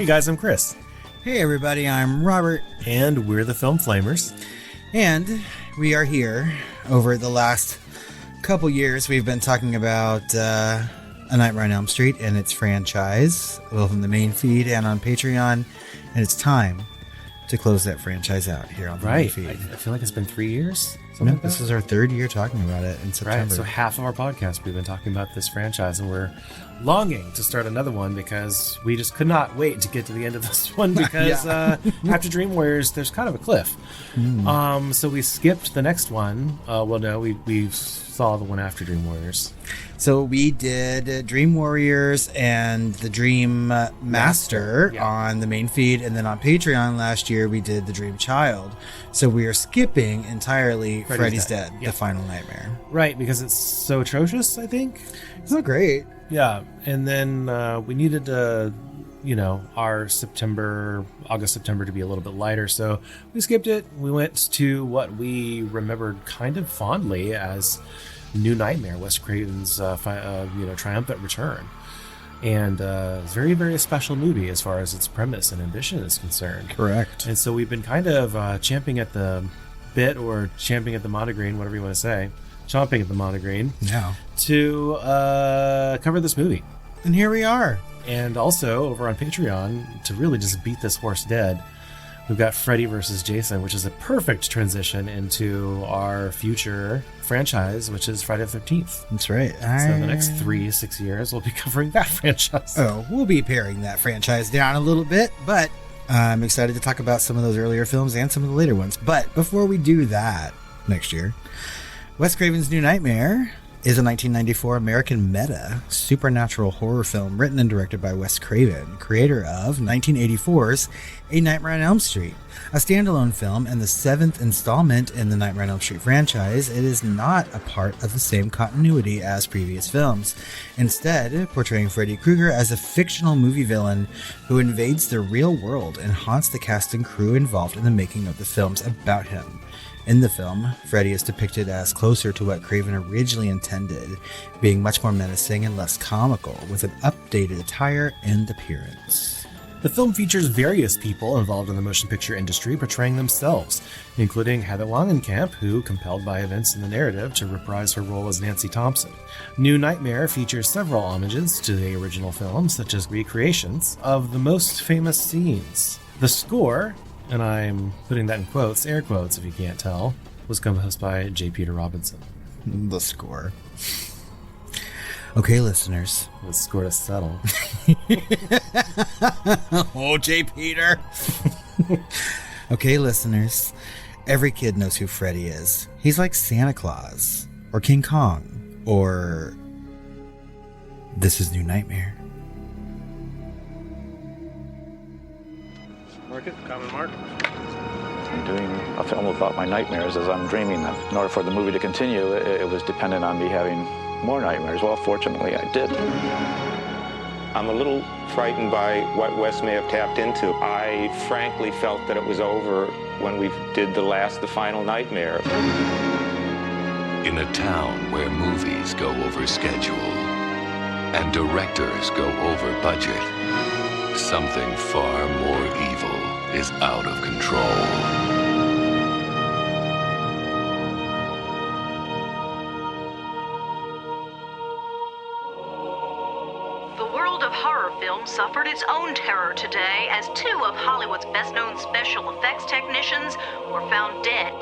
guys, I'm Chris. Hey everybody, I'm Robert. And we're the Film Flamers. And we are here. Over the last couple years, we've been talking about A Nightmare on Elm Street and its franchise, both in the main feed and on Patreon. And it's time to close that franchise out here on the main feed. I feel like it's been 3 years. No, this is our third year talking about it in September. Right, so half of our podcast we've been talking about this franchise, and we're longing to start another one because we just could not wait to get to the end of this one because after Dream Warriors, there's kind of a cliff. So we skipped the next one. We saw the one after Dream Warriors. So we did Dream Warriors and the Dream Master on the main feed, and then on Patreon last year we did the Dream Child. So we are skipping entirely Freddy's Dead, the final nightmare. Right, because it's so atrocious, I think. It's not great. Yeah, and then we needed to, our August, September to be a little bit lighter, so we skipped it. We went to what we remembered kind of fondly as New Nightmare, Wes Craven's triumphant return. And it's a very, very special movie as far as its premise and ambition is concerned. Correct. And so we've been kind of champing at the bit, or champing at the monogreen, whatever you want to say, chomping at the monogreen, to cover this movie. And here we are. And also over on Patreon, to really just beat this horse dead, we've got Freddy versus Jason, which is a perfect transition into our future franchise, which is Friday the 13th. That's right. So the next 3 to 6 years, we'll be covering that franchise. Oh, we'll be paring that franchise down a little bit, but I'm excited to talk about some of those earlier films and some of the later ones. But before we do that next year, Wes Craven's New Nightmare is a 1994 American meta supernatural horror film written and directed by Wes Craven, creator of 1984's A Nightmare on Elm Street. A standalone film and the 7th installment in the Nightmare on Elm Street franchise, it is not a part of the same continuity as previous films. Instead, portraying Freddy Krueger as a fictional movie villain who invades the real world and haunts the cast and crew involved in the making of the films about him. In the film, Freddy is depicted as closer to what Craven originally intended, being much more menacing and less comical, with an updated attire and appearance. The film features various people involved in the motion picture industry portraying themselves, including Heather Langenkamp, who, compelled by events in the narrative to reprise her role as Nancy Thompson. New Nightmare features several homages to the original film, such as recreations of the most famous scenes. The score, and I'm putting that in quotes, air quotes if you can't tell, was composed by J. Peter Robinson. The score. Okay, listeners. The score to settle. Oh, J. Peter. Okay, listeners. Every kid knows who Freddy is. He's like Santa Claus, or King Kong, or This is New Nightmare. Market, common mark. I'm doing a film about my nightmares as I'm dreaming them. In order for the movie to continue, it was dependent on me having more nightmares. Well, fortunately, I did. I'm a little frightened by what Wes may have tapped into. I frankly felt that it was over when we did the final nightmare. In a town where movies go over schedule and directors go over budget, something far more evil is out of control. Suffered its own terror today as 2 of Hollywood's best-known special effects technicians were found dead.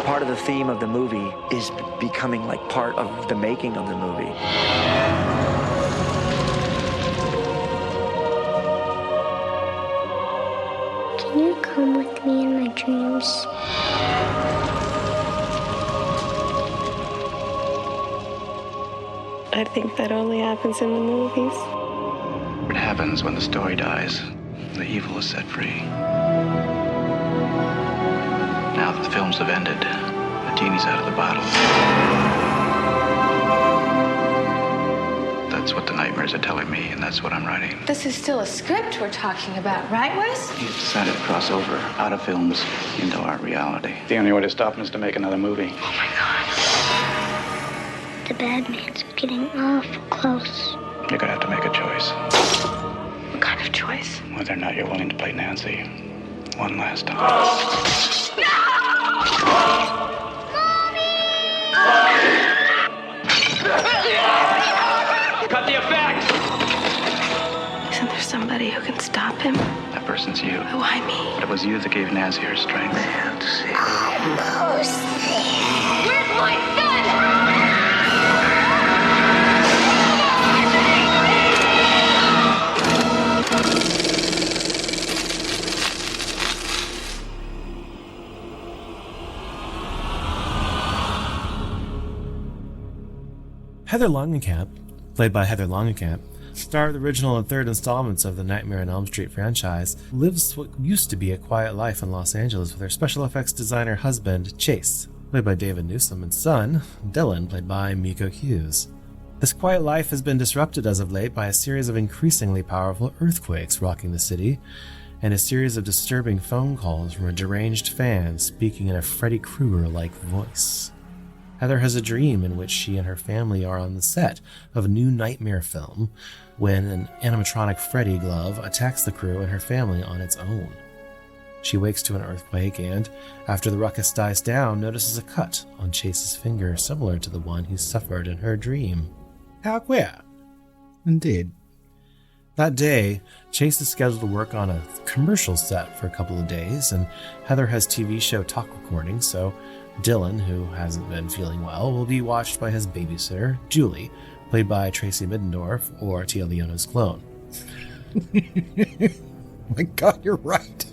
Part of the theme of the movie is becoming like part of the making of the movie. Can you come with me in my dreams? I think that only happens in the movies. What happens when the story dies? The evil is set free. Now that the films have ended, the genie's out of the bottle. That's what the nightmares are telling me, and that's what I'm writing. This is still a script we're talking about, right, Wes? We've decided to cross over out of films into our reality. The only way to stop him is to make another movie. Oh, my God. The bad man's getting awful close. You're gonna have to make a choice. What kind of tough choice. Whether or not you're willing to play Nancy one last time. Cut the effect! Isn't there somebody who can stop him? That person's you. Why me? But it was you that gave Nancy her strength. Nancy. Almost there. Where's my son? Heather Langenkamp, played by Heather Langenkamp, star of the original and third installments of the Nightmare on Elm Street franchise, lives what used to be a quiet life in Los Angeles with her special effects designer husband, Chase, played by David Newsom, and son, Dylan, played by Miko Hughes. This quiet life has been disrupted as of late by a series of increasingly powerful earthquakes rocking the city, and a series of disturbing phone calls from a deranged fan speaking in a Freddy Krueger-like voice. Heather has a dream in which she and her family are on the set of a new nightmare film when an animatronic Freddy glove attacks the crew and her family on its own. She wakes to an earthquake and, after the ruckus dies down, notices a cut on Chase's finger similar to the one he suffered in her dream. How queer. Indeed. That day, Chase is scheduled to work on a commercial set for a couple of days, and Heather has TV show talk recordings, so Dylan, who hasn't been feeling well, will be watched by his babysitter, Julie, played by Tracy Middendorf, or Tia Leona's clone. My God, you're right.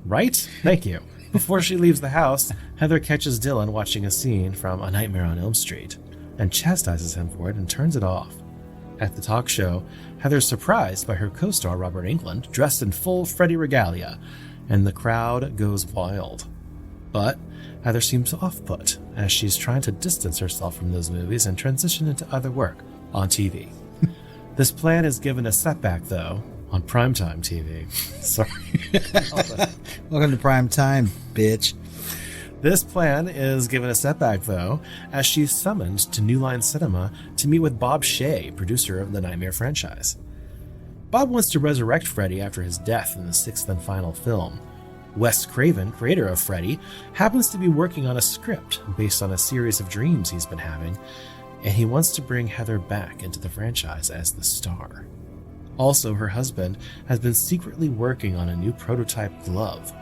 Right? Thank you. Before she leaves the house, Heather catches Dylan watching a scene from A Nightmare on Elm Street, and chastises him for it and turns it off. At the talk show, Heather's surprised by her co-star Robert Englund, dressed in full Freddy regalia, and the crowd goes wild. But Heather seems off-put, as she's trying to distance herself from those movies and transition into other work on TV. This plan is given a setback, though, on primetime TV. Sorry. Welcome to prime time, bitch. This plan is given a setback, though, as she's summoned to New Line Cinema to meet with Bob Shea, producer of the Nightmare franchise. Bob wants to resurrect Freddy after his death in the sixth and final film. Wes Craven, creator of Freddy, happens to be working on a script based on a series of dreams he's been having, and he wants to bring Heather back into the franchise as the star. Also, her husband has been secretly working on a new prototype glove.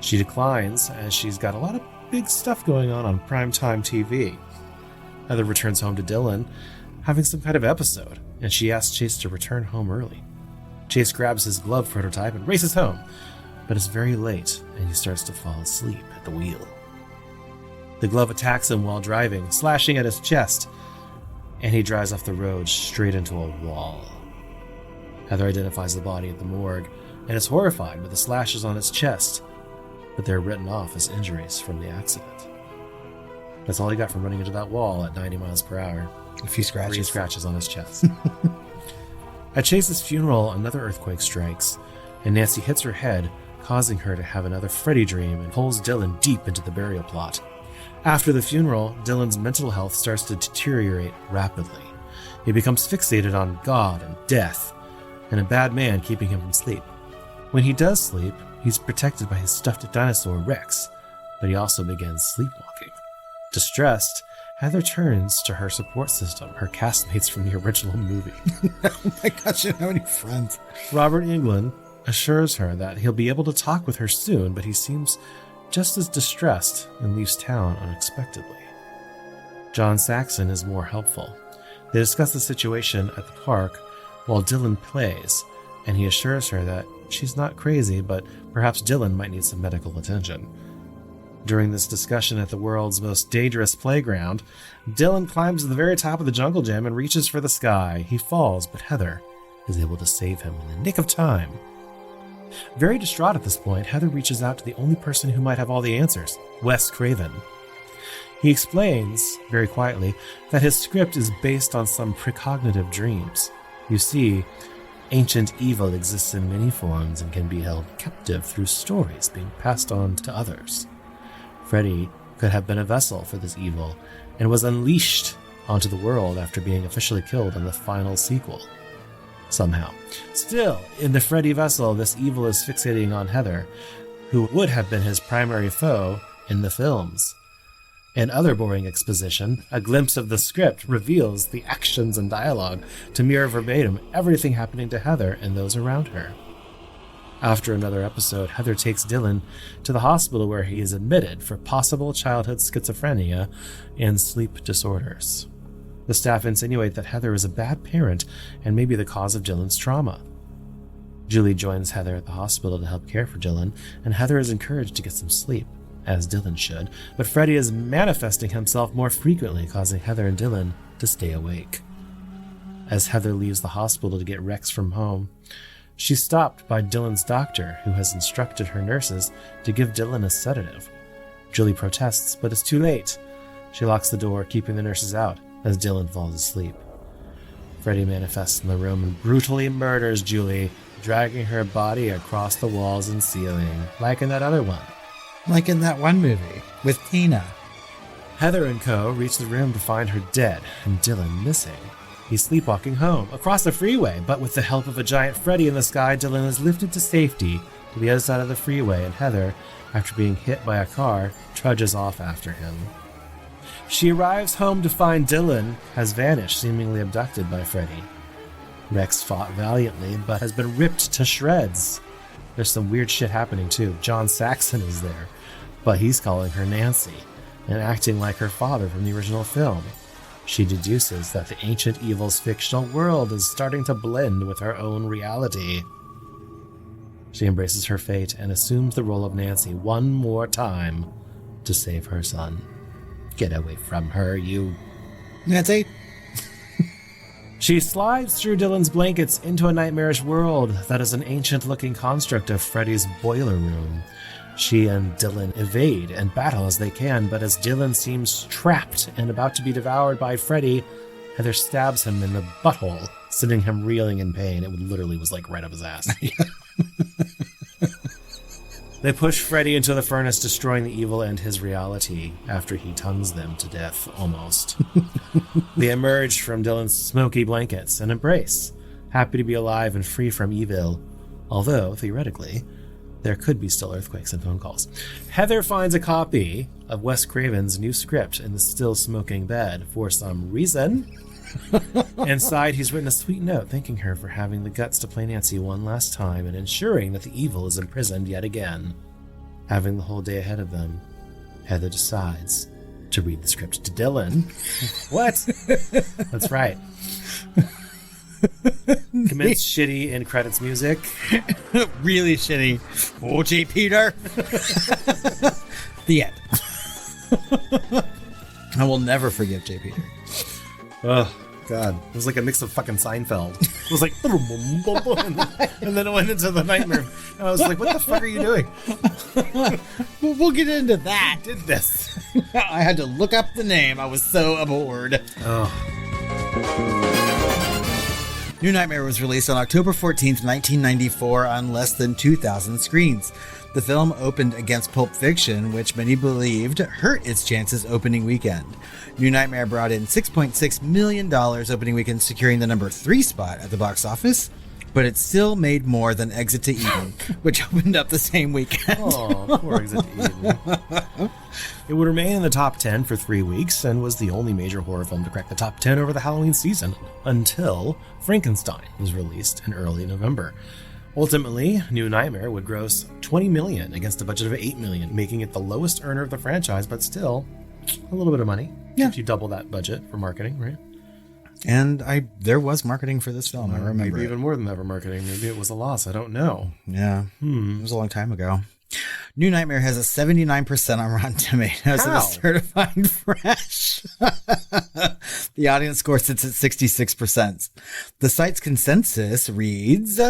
She declines, as she's got a lot of big stuff going on primetime TV. Heather returns home to Dylan, having some kind of episode, and she asks Chase to return home early. Chase grabs his glove prototype and races home, but it's very late, and he starts to fall asleep at the wheel. The glove attacks him while driving, slashing at his chest, and he drives off the road straight into a wall. Heather identifies the body at the morgue, and is horrified with the slashes on its chest, but they're written off as injuries from the accident. That's all he got from running into that wall at 90 miles per hour. A few scratches. 3 scratches on his chest. At Chase's funeral, another earthquake strikes, and Nancy hits her head, causing her to have another Freddy dream and pulls Dylan deep into the burial plot. After the funeral, Dylan's mental health starts to deteriorate rapidly. He becomes fixated on God and death, and a bad man keeping him from sleep. When he does sleep, he's protected by his stuffed dinosaur Rex, but he also begins sleepwalking. Distressed, Heather turns to her support system, her castmates from the original movie. Oh my gosh, you don't have any friends. Robert Englund assures her that he'll be able to talk with her soon, but he seems just as distressed and leaves town unexpectedly. John Saxon is more helpful. They discuss the situation at the park while Dylan plays, and he assures her that she's not crazy, but perhaps Dylan might need some medical attention. During this discussion at the world's most dangerous playground, Dylan climbs to the very top of the jungle gym and reaches for the sky. He falls, but Heather is able to save him in the nick of time. Very distraught at this point, Heather reaches out to the only person who might have all the answers, Wes Craven. He explains, very quietly, that his script is based on some precognitive dreams. You see, ancient evil exists in many forms and can be held captive through stories being passed on to others. Freddy could have been a vessel for this evil and was unleashed onto the world after being officially killed in the final sequel. somehow. Still, in the Freddy vessel, this evil is fixating on Heather, who would have been his primary foe in the films. In other boring exposition, a glimpse of the script reveals the actions and dialogue to mirror verbatim everything happening to Heather and those around her. After another episode, Heather takes Dylan to the hospital where he is admitted for possible childhood schizophrenia and sleep disorders. The staff insinuate that Heather is a bad parent and may be the cause of Dylan's trauma. Julie joins Heather at the hospital to help care for Dylan, and Heather is encouraged to get some sleep, as Dylan should, but Freddy is manifesting himself more frequently, causing Heather and Dylan to stay awake. As Heather leaves the hospital to get Rex from home, she's stopped by Dylan's doctor, who has instructed her nurses to give Dylan a sedative. Julie protests, but it's too late. She locks the door, keeping the nurses out, as Dylan falls asleep. Freddy manifests in the room and brutally murders Julie, dragging her body across the walls and ceiling, like in that other one. Like in that one movie with Tina. Heather and co. reach the room to find her dead and Dylan missing. He's sleepwalking home, across the freeway, but with the help of a giant Freddy in the sky, Dylan is lifted to safety to the other side of the freeway, and Heather, after being hit by a car, trudges off after him. She arrives home to find Dylan has vanished, seemingly abducted by Freddy. Rex fought valiantly, but has been ripped to shreds. There's some weird shit happening too. John Saxon is there, but he's calling her Nancy and acting like her father from the original film. She deduces that the ancient evil's fictional world is starting to blend with her own reality. She embraces her fate and assumes the role of Nancy one more time to save her son. Get away from her, you... Nancy? She slides through Dylan's blankets into a nightmarish world that is an ancient-looking construct of Freddy's boiler room. She and Dylan evade and battle as they can, but as Dylan seems trapped and about to be devoured by Freddy, Heather stabs him in the butthole, sending him reeling in pain. It literally was like right up his ass. They push Freddy into the furnace, destroying the evil and his reality after he tongues them to death, almost. They emerge from Dylan's smoky blankets and embrace, happy to be alive and free from evil, although, theoretically, there could be still earthquakes and phone calls. Heather finds a copy of Wes Craven's new script in the still smoking bed for some reason. Inside, he's written a sweet note thanking her for having the guts to play Nancy one last time and ensuring that the evil is imprisoned yet again. Having the whole day ahead of them, Heather decides to read the script to Dylan. What? That's right. Commits shitty in credits music. Really shitty. Oh, J. Peter. The end. I will never forgive J. Peter. Oh, God. It was like a mix of fucking Seinfeld. It was like, and then it went into the nightmare. And I was like, what the fuck are you doing? We'll get into that. I did this. I had to look up the name. I was so aboard. Oh. New Nightmare was released on October 14th, 1994 on less than 2,000 screens. The film opened against Pulp Fiction, which many believed hurt its chances opening weekend. New Nightmare brought in $6.6 million opening weekend, securing the number 3 spot at the box office, but it still made more than Exit to Eden, which opened up the same weekend. Oh, poor Exit to Eden. It would remain in the top 10 for 3 weeks and was the only major horror film to crack the top 10 over the Halloween season, until Frankenstein was released in early November. Ultimately, New Nightmare would gross $20 million against a budget of $8 million, making it the lowest earner of the franchise, but still a little bit of money. Yeah. If you double that budget for marketing, right? And there was marketing for this film. I remember maybe even more than ever marketing. Maybe it was a loss. I don't know. Yeah. It was a long time ago. New Nightmare has a 79% on Rotten Tomatoes and is certified fresh. The audience score sits at 66%. The site's consensus reads,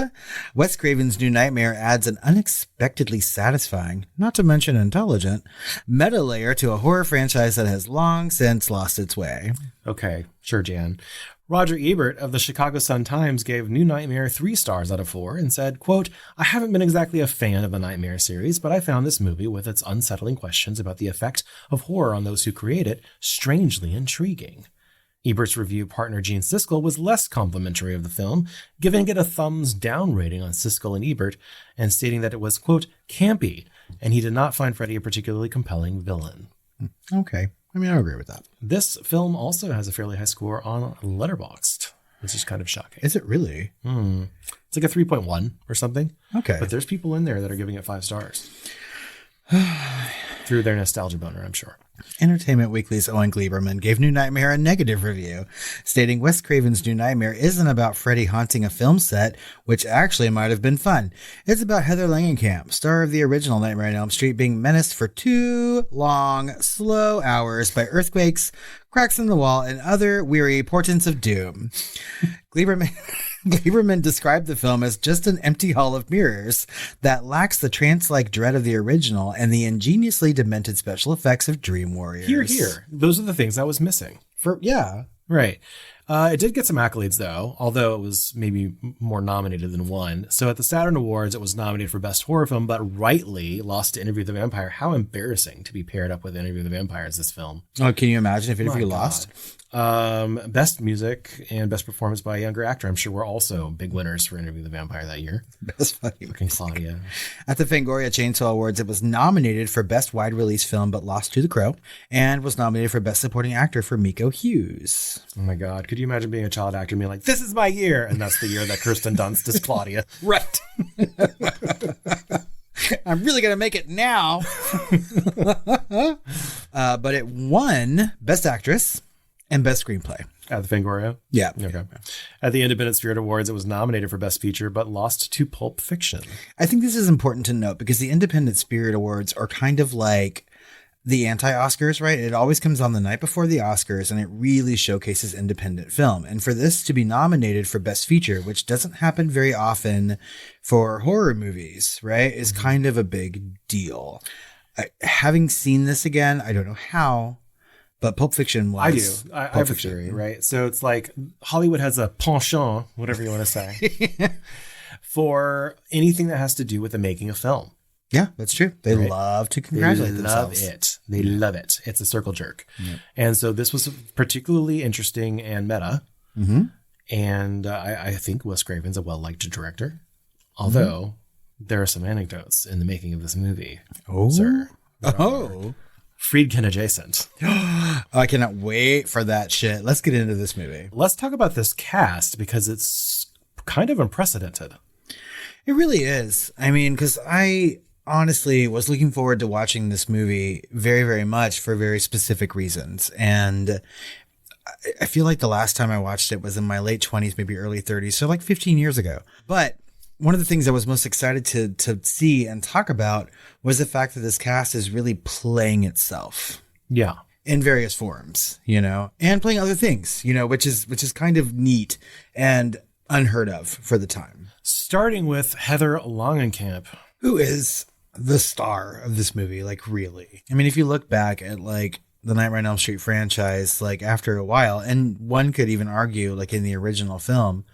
Wes Craven's New Nightmare adds an unexpectedly satisfying, not to mention intelligent, meta layer to a horror franchise that has long since lost its way. Okay, sure, Jan. Roger Ebert of the Chicago Sun-Times gave New Nightmare 3 stars out of 4 and said, quote, I haven't been exactly a fan of the Nightmare series, but I found this movie with its unsettling questions about the effect of horror on those who create it strangely intriguing. Ebert's review partner Gene Siskel was less complimentary of the film, giving it a thumbs down rating on Siskel and Ebert and stating that it was, quote, campy, and he did not find Freddy a particularly compelling villain. Okay. I mean, I agree with that. This film also has a fairly high score on Letterboxd, which is kind of shocking. Is it really? It's like a 3.1 or something. Okay. But there's people in there that are giving it 5 stars. Through their nostalgia boner, I'm sure. Entertainment Weekly's Owen Gleiberman gave New Nightmare a negative review, stating Wes Craven's New Nightmare isn't about Freddy haunting a film set, which actually might have been fun. It's about Heather Langenkamp, star of the original Nightmare on Elm Street, being menaced for 2 long, slow hours by earthquakes, cracks in the wall, and other weary portents of doom. Gleiberman described the film as just an empty hall of mirrors that lacks the trance-like dread of the original and the ingeniously demented special effects of Dream Warriors. Here. Those are the things I was missing. Yeah. Right. It did get some accolades, though, although it was maybe more nominated than won. So at the Saturn Awards, it was nominated for Best Horror Film, but rightly lost to Interview with the Vampire. How embarrassing to be paired up with Interview with the Vampire as this film. Oh, can you imagine if Interview lost? Best music and best performance by a younger actor, I'm sure, were also big winners for Interview with the Vampire that year. Best fucking Claudia. At the Fangoria Chainsaw Awards, it was nominated for Best Wide Release Film, but lost to The Crow, and was nominated for Best Supporting Actor for Miko Hughes. Oh my God. Could you imagine being a child actor and being like, this is my year? And that's the year that Kirsten Dunst is Claudia. Right. I'm really going to make it now. But it won Best Actress and Best Screenplay. At the Fangoria? Yeah. Okay. At the Independent Spirit Awards, it was nominated for Best Feature, but lost to Pulp Fiction. I think this is important to note because the Independent Spirit Awards are kind of like the anti-Oscars, right? It always comes on the night before the Oscars, and it really showcases independent film. And for this to be nominated for Best Feature, which doesn't happen very often for horror movies, right, is kind of a big deal. Having seen this again, I don't know how, but Pulp Fiction was. I do. I have a theory, right? So it's like Hollywood has a penchant, whatever you want to say, for anything that has to do with the making of film. Yeah, that's true. They love to congratulate themselves. They love it. They love it. It's a circle jerk. Yeah. And so this was particularly interesting and meta. Mm-hmm. And I think Wes Craven's a well-liked director. Although there are some anecdotes in the making of this movie. Oh, sir. Oh. Friedkin adjacent. I cannot wait for that shit. Let's get into this movie. Let's talk about this cast because it's kind of unprecedented. It really is. I mean, because I honestly was looking forward to watching this movie very, very much for very specific reasons. And I feel like the last time I watched it was in my late 20s, maybe early 30s. So like 15 years ago. But one of the things I was most excited to see and talk about was the fact that this cast is really playing itself. Yeah. In various forms, you know, and playing other things, you know, which is kind of neat and unheard of for the time. Starting with Heather Langenkamp, who is the star of this movie, like really. I mean, if you look back at like the Nightmare on Elm Street franchise, like after a while, and one could even argue like in the original film,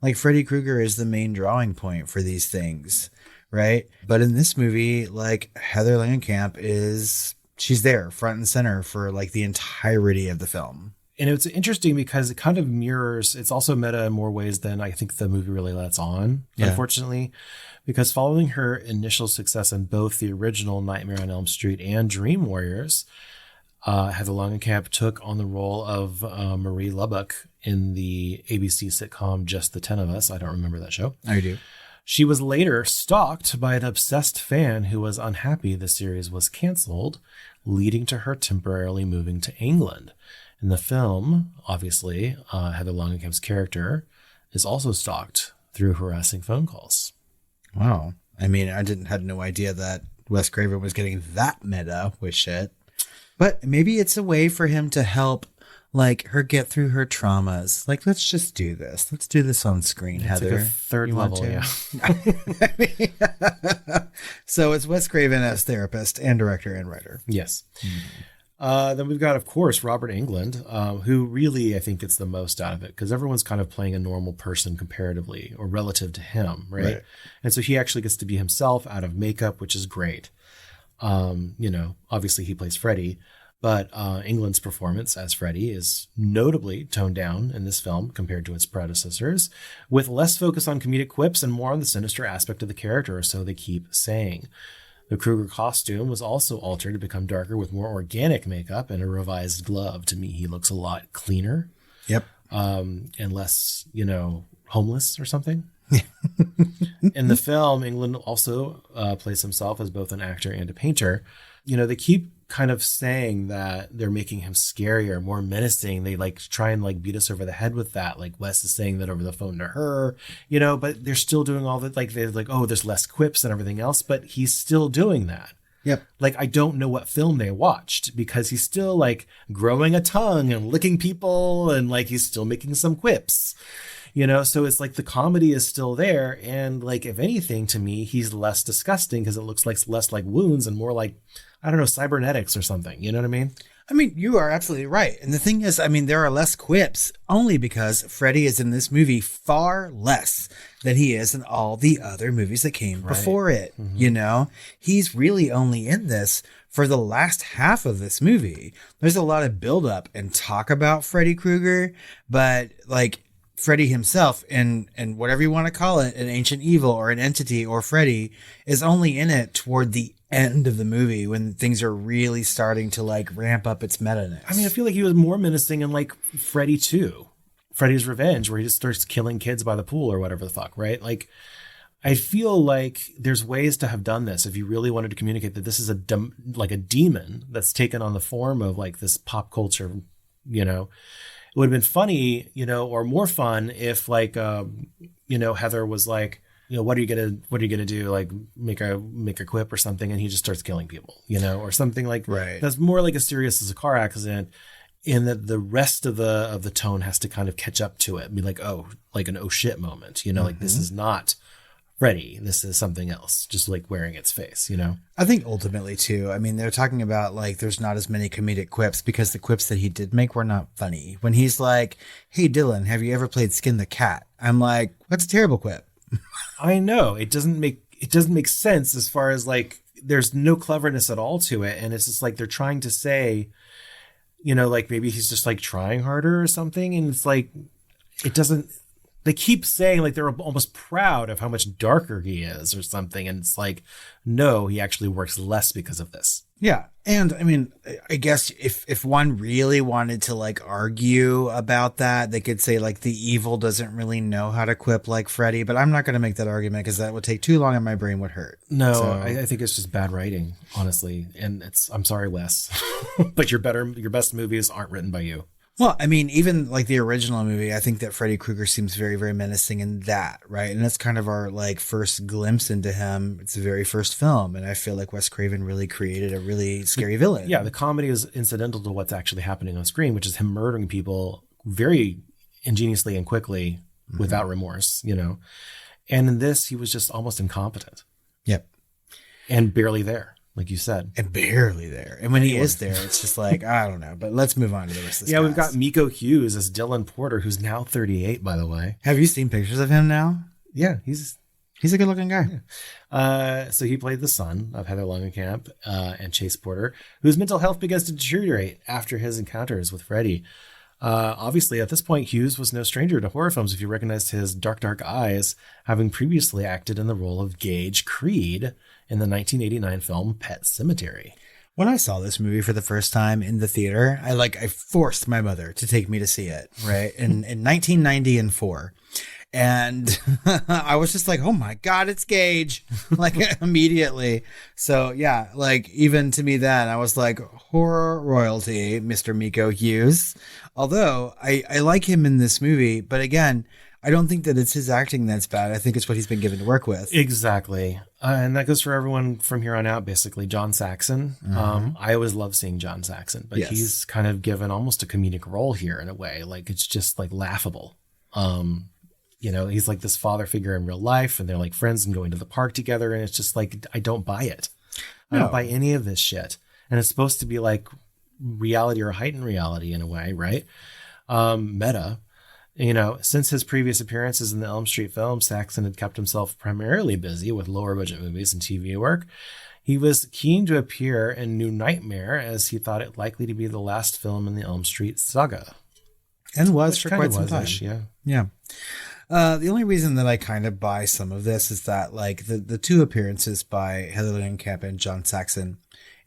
like Freddy Krueger is the main drawing point for these things, right? But in this movie, like Heather Langenkamp she's there front and center for like the entirety of the film. And it's interesting because it kind of mirrors, it's also meta in more ways than I think the movie really lets on, unfortunately, because following her initial success in both the original Nightmare on Elm Street and Dream Warriors, Heather Langenkamp took on the role of Marie Lubbock in the ABC sitcom Just the 10 of Us. I don't remember that show. I do. She was later stalked by an obsessed fan who was unhappy the series was canceled, leading to her temporarily moving to England. In the film, obviously, Heather Langenkamp's character is also stalked through harassing phone calls. Wow. I mean, I had no idea that Wes Craven was getting that meta with shit. But maybe it's a way for him to help, like, her get through her traumas. Like, let's just do this. Let's do this on screen, it's Heather. Like a third level, yeah. So it's Wes Craven as therapist and director and writer. Yes. Then we've got, of course, Robert Englund, who really, I think, gets the most out of it because everyone's kind of playing a normal person comparatively or relative to him, right? And so he actually gets to be himself out of makeup, which is great. You know, obviously he plays Freddy, But England's performance as Freddy is notably toned down in this film compared to its predecessors, with less focus on comedic quips and more on the sinister aspect of the character, or so they keep saying. The Krueger costume was also altered to become darker with more organic makeup and a revised glove. To me, he looks a lot cleaner. Yep. And less, homeless or something. In the film, England also plays himself as both an actor and a painter. They keep kind of saying that they're making him scarier, more menacing. They try and beat us over the head with that. Like Wes is saying that over the phone to her, but they're still doing all that. They're oh, there's less quips and everything else, but he's still doing that. Yep. I don't know what film they watched because he's still growing a tongue and licking people and he's still making some quips. So it's the comedy is still there. And if anything, to me, he's less disgusting because it looks less like wounds and more I don't know, cybernetics or something. You know what I mean? I mean, you are absolutely right. And the thing is, there are less quips only because Freddy is in this movie far less than he is in all the other movies that came before it. Mm-hmm. He's really only in this for the last half of this movie. There's a lot of buildup and talk about Freddy Krueger, but Freddy himself and whatever you want to call it, an ancient evil or an entity or Freddy, is only in it toward the end of the movie when things are really starting to ramp up its meta-ness. I feel like he was more menacing in Freddy 2, Freddy's Revenge, where he just starts killing kids by the pool or whatever the fuck, right? I feel like there's ways to have done this if you really wanted to communicate that this is a demon that's taken on the form of this pop culture, It would have been funny, or more fun if Heather was what are you gonna do? Make a quip or something, and he just starts killing people, or something right. That's more as serious as a car accident, in that the rest of the tone has to kind of catch up to it and be an oh shit moment, Mm-hmm. This is not Freddy, this is something else, just wearing its face, I think ultimately too, they're talking about there's not as many comedic quips because the quips that he did make were not funny. When he's hey Dylan, have you ever played Skin the Cat? I'm that's a terrible quip. I know it doesn't make sense as far as there's no cleverness at all to it. And it's just they're trying to say, maybe he's just trying harder or something. And it's it doesn't, they keep saying they're almost proud of how much darker he is or something. And it's no, he actually works less because of this. Yeah. And I guess if one really wanted to argue about that, they could say the evil doesn't really know how to quip like Freddy, but I'm not going to make that argument because that would take too long and my brain would hurt. No, so. I think it's just bad writing, honestly. And I'm sorry, Wes, but your best movies aren't written by you. Well, even the original movie, I think that Freddy Krueger seems very, very menacing in that, right? And that's kind of our first glimpse into him. It's the very first film. And I feel like Wes Craven really created a really scary villain. Yeah, the comedy is incidental to what's actually happening on screen, which is him murdering people very ingeniously and quickly without remorse, And in this, he was just almost incompetent. Yep. And barely there. Like you said. And barely there. And when he is there, it's just I don't know. But let's move on to the rest of this. Yeah, we've got Miko Hughes as Dylan Porter, who's now 38, by the way. Have you seen pictures of him now? Yeah, he's a good looking guy. Yeah. So he played the son of Heather Langenkamp and Chase Porter, whose mental health begins to deteriorate after his encounters with Freddy. Obviously, at this point, Hughes was no stranger to horror films if you recognized his dark, dark eyes, having previously acted in the role of Gage Creed in the 1989 film Pet Sematary. When I saw this movie for the first time in the theater, I forced my mother to take me to see it, right? in 1994. And I was just oh my God, it's Gage, immediately. So yeah, even to me then, I was horror royalty, Mr. Miko Hughes. Although I like him in this movie, but again, I don't think that it's his acting that's bad. I think it's what he's been given to work with. Exactly. And that goes for everyone from here on out, basically. John Saxon. I always love seeing John Saxon, but he's kind of given almost a comedic role here in a way. It's just laughable. He's this father figure in real life and they're friends and going to the park together. And it's just I don't buy it. I don't buy any of this shit. And it's supposed to be reality or heightened reality in a way, right? Meta. Since his previous appearances in the Elm Street films, Saxon had kept himself primarily busy with lower budget movies and TV work. He was keen to appear in New Nightmare as he thought it likely to be the last film in the Elm Street saga. And was Which for kind quite of some time. was-ish, yeah. Yeah. The only reason that I kind of buy some of this is that like the two appearances by Heather Langenkamp and John Saxon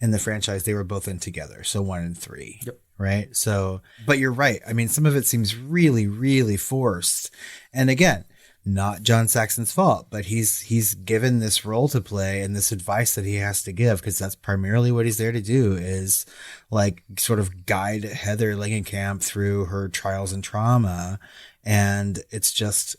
in the franchise, they were both in together. So 1 and 3. Yep. Right. So, but you're right. I mean, some of it seems really, really forced. And again, not John Saxon's fault, but he's given this role to play and this advice that he has to give, because that's primarily what he's there to do, is like sort of guide Heather Langenkamp through her trials and trauma. And it's just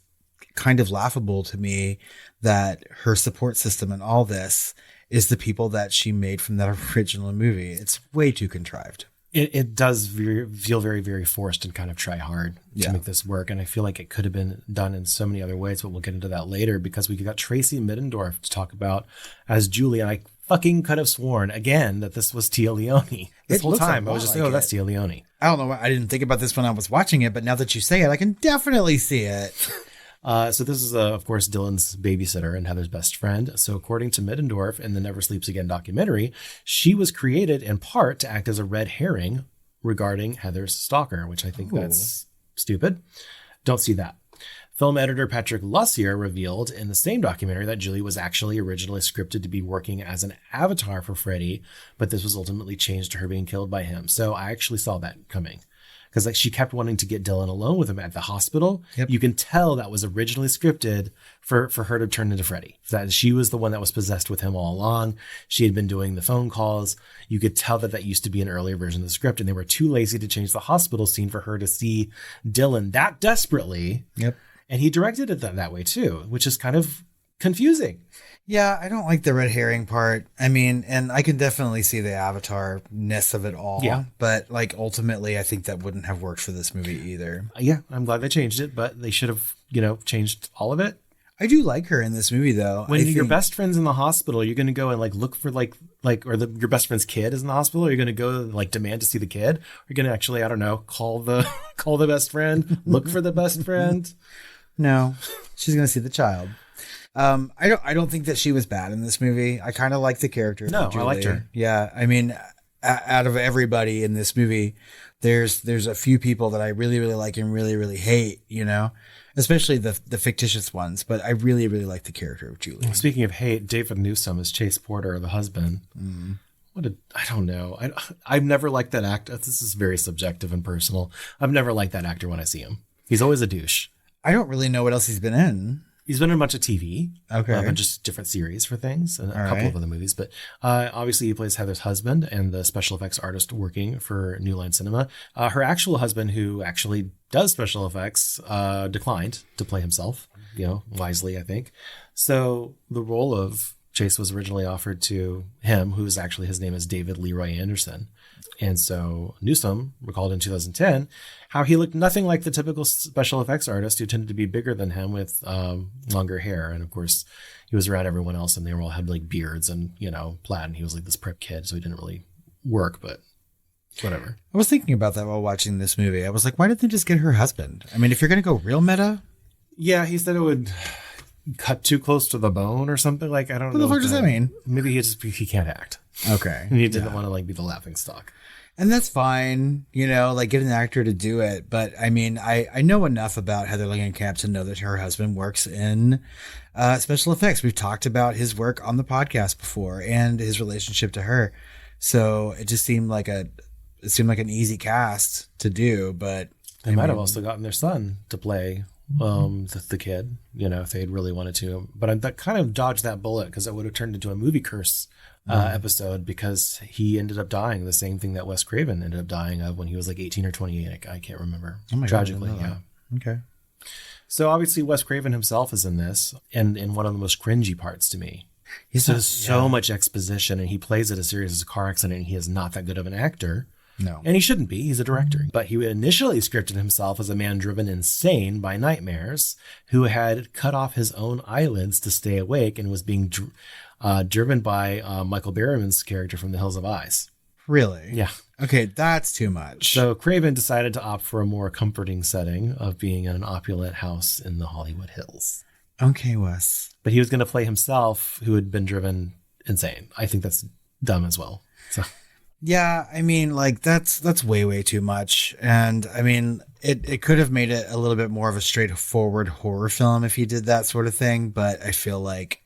kind of laughable to me that her support system and all this is the people that she made from that original movie. It's way too contrived. It does feel very, very forced and kind of try hard to make this work. And I feel like it could have been done in so many other ways, but we'll get into that later, because we got Tracy Middendorf to talk about as Julie. And I fucking could have sworn again that this was Tia Leone. This whole time I was just like, oh, that's Tia Leone. I don't know why I didn't think about this when I was watching it, but now that you say it, I can definitely see it. So this is, of course, Dylan's babysitter and Heather's best friend. So according to Middendorf in the Never Sleeps Again documentary, she was created in part to act as a red herring regarding Heather's stalker, which I think that's stupid. Don't see that. Film editor Patrick Lussier revealed in the same documentary that Julie was actually originally scripted to be working as an avatar for Freddy, but this was ultimately changed to her being killed by him. So I actually saw that coming. Because like she kept wanting to get Dylan alone with him at the hospital. Yep. You can tell that was originally scripted for her to turn into Freddy. That she was the one that was possessed with him all along. She had been doing the phone calls. You could tell that used to be an earlier version of the script, and they were too lazy to change the hospital scene for her to see Dylan that desperately. Yep. And he directed it that way too, which is kind of confusing. Yeah, I don't like the red herring part. I mean, and I can definitely see the avatar-ness of it all. Yeah. But like ultimately, I think that wouldn't have worked for this movie either. Yeah, I'm glad they changed it, but they should have, changed all of it. I do like her in this movie, though. When your best friend's in the hospital, you're going to go and like look for your best friend's kid is in the hospital. You're going to go and like demand to see the kid. Or you're going to actually, I don't know, call the best friend, look for the best friend. No, she's going to see the child. I don't think that she was bad in this movie. I kind of like the character. No, I liked her. Yeah. I mean, out of everybody in this movie, there's a few people that I really, really like and really, really hate, especially the fictitious ones. But I really, really like the character of Julie. Speaking of hate, David Newsom is Chase Porter, the husband. Mm. I don't know. I've never liked that actor. This is very subjective and personal. I've never liked that actor when I see him. He's always a douche. I don't really know what else he's been in. He's been in a bunch of TV, okay, and just different series for things, and a couple of other movies. But obviously, he plays Heather's husband and the special effects artist working for New Line Cinema. Her actual husband, who actually does special effects, declined to play himself. Wisely, I think. So the role of Chase was originally offered to him, who's actually his name is David Leroy Anderson. And so Newsom recalled in 2010 how he looked nothing like the typical special effects artist who tended to be bigger than him with longer hair. And of course, he was around everyone else and they all had like beards and, plaid. And he was like this prep kid. So he didn't really work, but whatever. I was thinking about that while watching this movie. I was like, why didn't they just get her husband? I mean, if you're going to go real meta. Yeah, he said it would cut too close to the bone or something. Like, I don't know. What the fuck does that mean? Maybe he can't act. Okay. And he didn't want to like be the laughing stock. And that's fine, like get an actor to do it. But I mean, I know enough about Heather Langenkamp to know that her husband works in special effects. We've talked about his work on the podcast before and his relationship to her. So it just seemed like an easy cast to do. But they might have also gotten their son to play the kid, if they had really wanted to. But that kind of dodged that bullet because it would have turned into a movie curse episode, because he ended up dying the same thing that Wes Craven ended up dying of when he was like 18 or 28. I can't remember. Oh my Tragically, God, yeah. Okay. So obviously Wes Craven himself is in this, and in one of the most cringy parts to me. There's so much exposition, and he plays it as serious as a car accident, and he is not that good of an actor. No. And he shouldn't be. He's a director. But he initially scripted himself as a man driven insane by nightmares who had cut off his own eyelids to stay awake and was being driven by Michael Berryman's character from The Hills of Eyes. Really? Yeah. Okay, that's too much. So Craven decided to opt for a more comforting setting of being in an opulent house in the Hollywood Hills. Okay, Wes. But he was going to play himself, who had been driven insane. I think that's dumb as well. So yeah, I mean, like that's way too much. And I mean, it could have made it a little bit more of a straightforward horror film if he did that sort of thing. But I feel like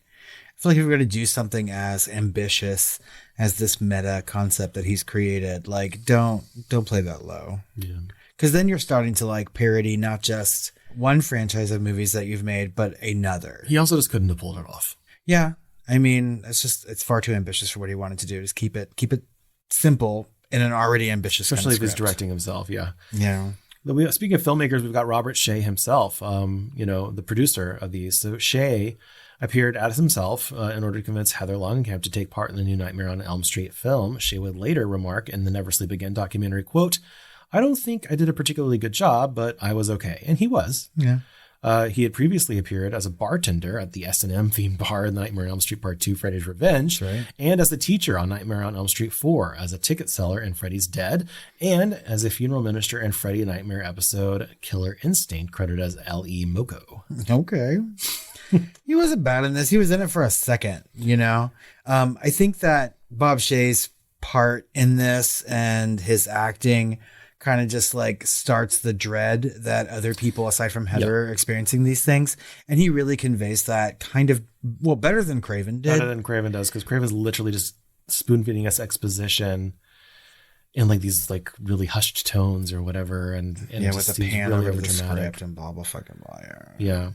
if we're going to do something as ambitious as this meta concept that he's created, like don't play that low. Yeah. Because then you're starting to like parody not just one franchise of movies that you've made, but another. He also just couldn't have pulled it off. Yeah. I mean, it's far too ambitious for what he wanted to do. Just keep it simple in an already ambitious especially kind of if he's script. directing himself. Yeah. Yeah. Speaking of filmmakers, we've got Robert Shea himself, the producer of these. So Shea appeared as himself in order to convince Heather Langenkamp to take part in the new Nightmare on Elm Street film. Shea would later remark in the Never Sleep Again documentary, quote, "I don't think I did a particularly good job, but I was okay." And he was. Yeah. He had previously appeared as a bartender at the S&M themed bar in Nightmare on Elm Street Part 2, Freddy's Revenge, right. And as a teacher on Nightmare on Elm Street 4, as a ticket seller in Freddy's Dead, and as a funeral minister in Freddy Nightmare episode Killer Instinct, credited as L.E. Moko. Okay. He wasn't bad in this. He was in it for a second, I think that Bob Shea's part in this and his acting kind of just like starts the dread that other people aside from Heather are experiencing these things. And he really conveys that kind of, better than Craven did. Better than Craven does, because Craven's literally just spoon feeding us exposition in like these like really hushed tones or whatever. And with a pan really over the script and blah, blah, fucking blah. Yeah.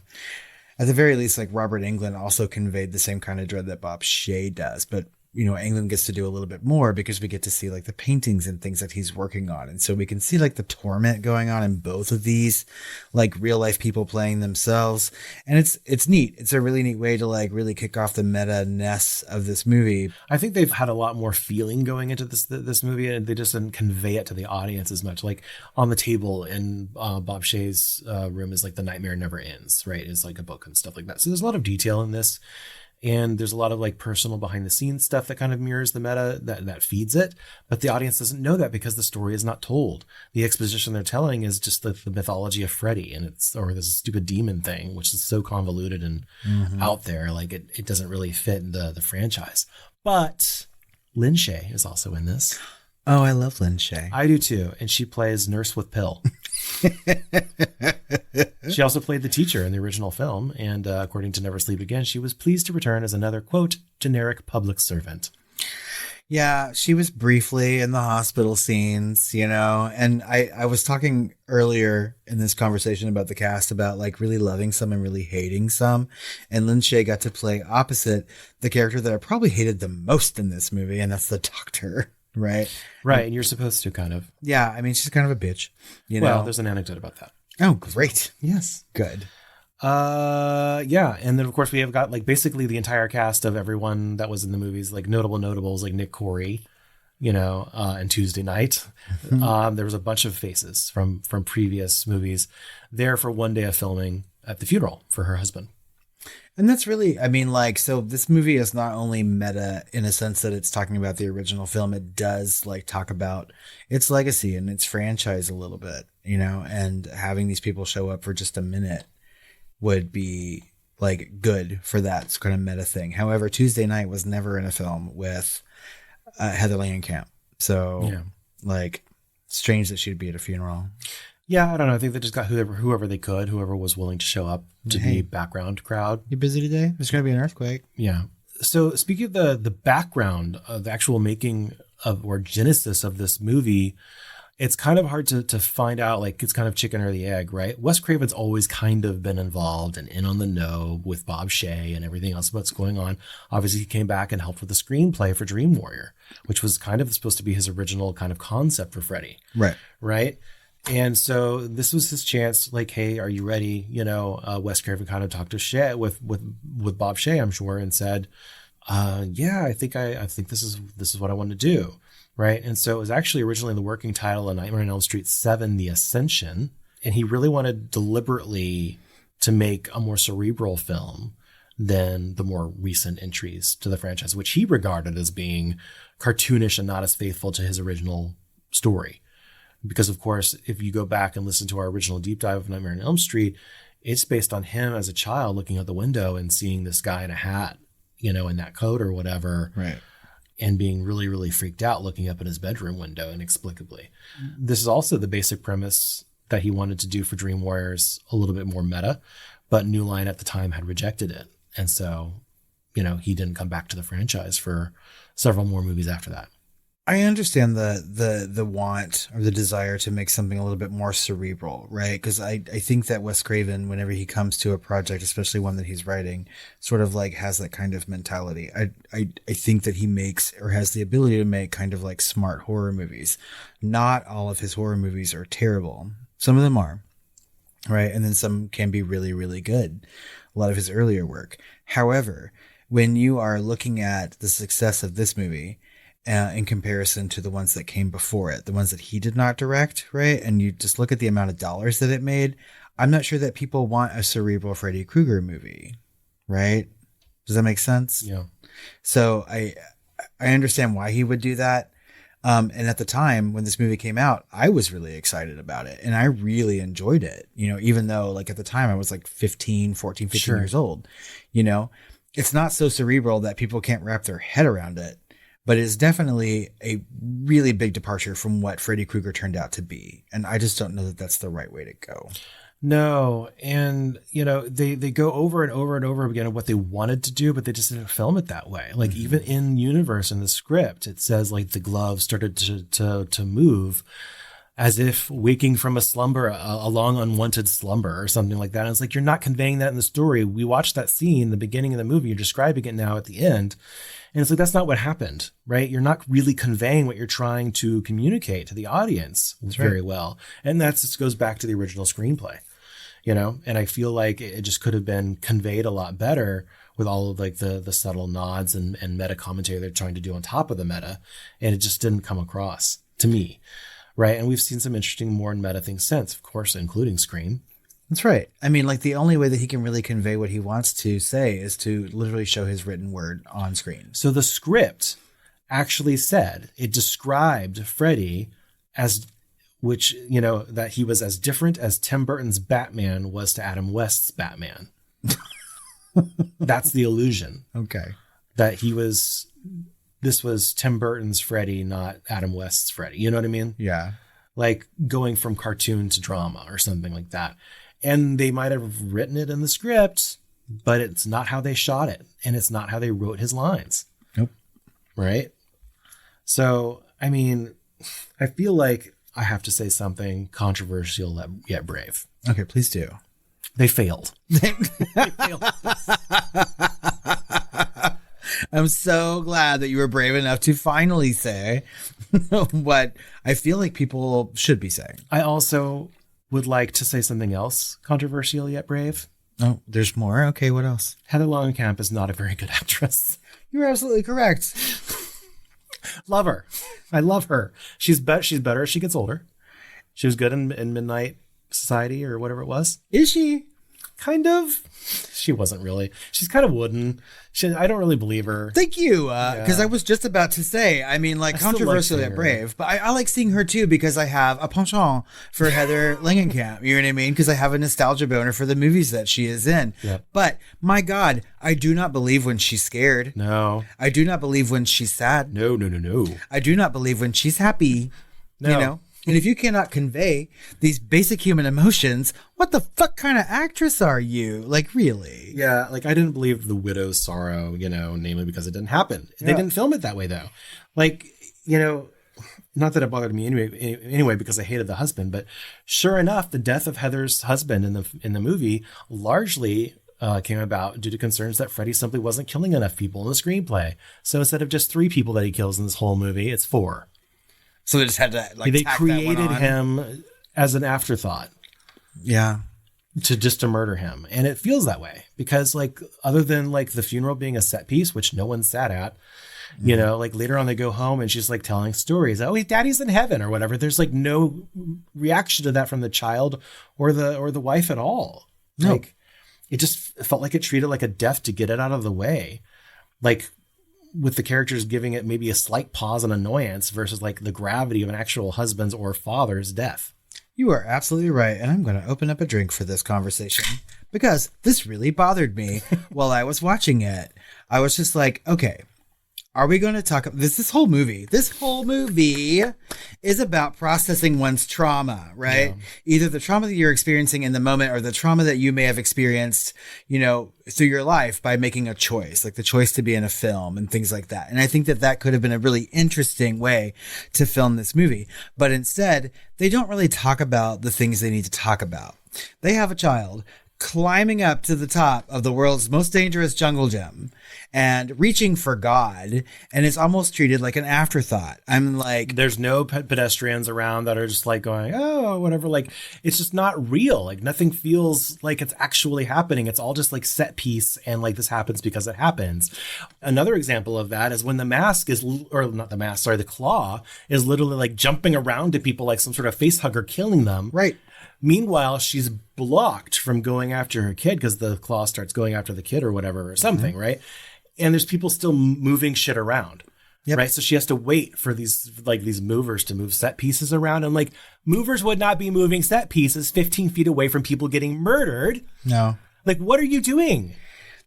At the very least, like Robert Englund also conveyed the same kind of dread that Bob Shea does, but Englund gets to do a little bit more because we get to see like the paintings and things that he's working on. And so we can see like the torment going on in both of these, like real life people playing themselves. And it's neat. It's a really neat way to like really kick off the meta-ness of this movie. I think they've had a lot more feeling going into this movie, and they just didn't convey it to the audience as much. Like on the table in Bob Shea's room is like The Nightmare Never Ends, right? It's like a book and stuff like that. So there's a lot of detail in this. And there's a lot of like personal behind the scenes stuff that kind of mirrors the meta that feeds it. But the audience doesn't know that because the story is not told. The exposition they're telling is just the mythology of Freddy or this stupid demon thing, which is so convoluted and out there. Like it doesn't really fit the franchise. But Lynn Shay is also in this. Oh, I love Lynn Shay. I do too. And she plays Nurse with Pill. She also played the teacher in the original film, and according to Never Sleep Again, she was pleased to return as another, quote, generic public servant. Yeah, she was briefly in the hospital scenes, and I was talking earlier in this conversation about the cast about like really loving some and really hating some, and Lynn Shay got to play opposite the character that I probably hated the most in this movie, and that's the doctor. Right. And you're supposed to kind of. Yeah. I mean, she's kind of a bitch, Well, there's an anecdote about that. Oh, great. Yes. Good. Yeah. And then of course we have got like basically the entire cast of everyone that was in the movies, like notables like Nick Corey, and Tuesday Night. There was a bunch of faces from previous movies there for one day of filming at the funeral for her husband. And that's really, I mean, like, so this movie is not only meta in a sense that it's talking about the original film, it does like talk about its legacy and its franchise a little bit, and having these people show up for just a minute would be like good for that kind of meta thing. However, Tuesday Night was never in a film with Heather Langenkamp. So like strange that she'd be at a funeral. Yeah, I don't know. I think they just got whoever they could, whoever was willing to show up to be background crowd. You busy today? There's going to be an earthquake. Yeah. So speaking of the background of the actual making of or genesis of this movie, it's kind of hard to find out, like it's kind of chicken or the egg, right? Wes Craven's always kind of been involved and in on the know with Bob Shea and everything else that's going on. Obviously, he came back and helped with the screenplay for Dream Warrior, which was kind of supposed to be his original kind of concept for Freddy. Right. And so this was his chance, like, hey, are you ready? Wes Craven kind of talked to Shea with Bob Shea, I'm sure, and said, yeah, I think this is what I want to do. Right. And so it was actually originally the working title of Nightmare on Elm Street 7, The Ascension. And he really wanted deliberately to make a more cerebral film than the more recent entries to the franchise, which he regarded as being cartoonish and not as faithful to his original story. Because, of course, if you go back and listen to our original deep dive of Nightmare on Elm Street, it's based on him as a child looking out the window and seeing this guy in a hat, in that coat or whatever. Right. And being really, really freaked out looking up at his bedroom window inexplicably. This is also the basic premise that he wanted to do for Dream Warriors, a little bit more meta, but New Line at the time had rejected it. And so, he didn't come back to the franchise for several more movies after that. I understand the want or the desire to make something a little bit more cerebral, right? Because I think that Wes Craven, whenever he comes to a project, especially one that he's writing, sort of like has that kind of mentality. I think that he makes or has the ability to make kind of like smart horror movies. Not all of his horror movies are terrible. Some of them are, right? And then some can be really, really good. A lot of his earlier work. However, when you are looking at the success of this movie, in comparison to the ones that came before it, the ones that he did not direct, right? And you just look at the amount of dollars that it made. I'm not sure that people want a cerebral Freddy Krueger movie, right? Does that make sense? Yeah. So I understand why he would do that. And at the time when this movie came out, I was really excited about it and I really enjoyed it, even though like at the time I was like 15 Sure. years old, it's not so cerebral that people can't wrap their head around it. But it's definitely a really big departure from what Freddy Krueger turned out to be. And I just don't know that that's the right way to go. No. And, they go over and over and over again of what they wanted to do, but they just didn't film it that way. Like even in universe, in the script, it says like the glove started to move as if waking from a slumber, a long unwanted slumber or something like that. And it's like, you're not conveying that in the story. We watched that scene, the beginning of the movie, you're describing it now at the end. And it's like, that's not what happened, right? You're not really conveying what you're trying to communicate to the audience very well. And that just goes back to the original screenplay, and I feel like it just could have been conveyed a lot better with all of like the subtle nods and meta commentary they're trying to do on top of the meta. And it just didn't come across to me. Right. And we've seen some interesting more meta things since, of course, including Scream. That's right. I mean, like the only way that he can really convey what he wants to say is to literally show his written word on screen. So the script actually said, it described Freddy as, that he was as different as Tim Burton's Batman was to Adam West's Batman. That's the illusion. Okay. That this was Tim Burton's Freddy, not Adam West's Freddy. You know what I mean? Yeah. Like going from cartoon to drama or something like that. And they might have written it in the script, but it's not how they shot it. And it's not how they wrote his lines. Nope. Right? So, I mean, I feel like I have to say something controversial yet brave. Okay, please do. They failed. They failed. I'm so glad that you were brave enough to finally say what I feel like people should be saying. I also would like to say something else controversial yet brave. Oh, there's more? Okay, what else? Heather Langenkamp is not a very good actress. You're absolutely correct. Love her. I love her. She's better as she gets older. She was good in Midnight Society or whatever it was. Is she? Kind of. She wasn't really. She's kind of wooden. I don't really believe her. Thank you. Because I was just about to say, I mean, like, controversial yet brave. But I like seeing her too because I have a penchant for Heather Langenkamp. You know what I mean? Because I have a nostalgia boner for the movies that she is in. Yep. But my God, I do not believe when she's scared. No. I do not believe when she's sad. No. I do not believe when she's happy. No. And if you cannot convey these basic human emotions, what the fuck kind of actress are you? Like, really? Yeah, like I didn't believe the widow's sorrow, namely because it didn't happen. Yeah. They didn't film it that way, though. Like, not that it bothered me anyway, because I hated the husband. But sure enough, the death of Heather's husband in the movie largely came about due to concerns that Freddy simply wasn't killing enough people in the screenplay. So instead of just 3 people that he kills in this whole movie, it's 4. So they just had to they created him as an afterthought. Yeah. To murder him. And it feels that way because other than the funeral being a set piece, which no one sat at, later on they go home and she's telling stories. Oh, daddy's in heaven or whatever. There's no reaction to that from the child or the wife at all. No. It just felt like it treated like a death to get it out of the way. With the characters giving it maybe a slight pause and annoyance versus the gravity of an actual husband's or father's death. You are absolutely right. And I'm going to open up a drink for this conversation. because this really bothered me while I was watching it. I was just like, okay, are we going to talk about this whole movie? This whole movie is about processing one's trauma, right? Yeah. Either the trauma that you're experiencing in the moment or the trauma that you may have experienced, through your life by making a choice, like the choice to be in a film and things like that. And I think that could have been a really interesting way to film this movie. But instead, they don't really talk about the things they need to talk about. They have a child climbing up to the top of the world's most dangerous jungle gym and reaching for God, and it's almost treated like an afterthought. I'm like, there's no pedestrians around that are just like going, oh, whatever. Like, it's just not real. Like, nothing feels like it's actually happening. It's all just like set piece, and like this happens because it happens. Another example of that is when the claw is literally like jumping around to people like some sort of face hugger, killing them. Right. Meanwhile, she's blocked from going after her kid because the claw starts going after the kid or whatever or something, right? And there's people still moving shit around, right? So she has to wait for these movers to move set pieces around. And like, movers would not be moving set pieces 15 feet away from people getting murdered. No. Like, what are you doing?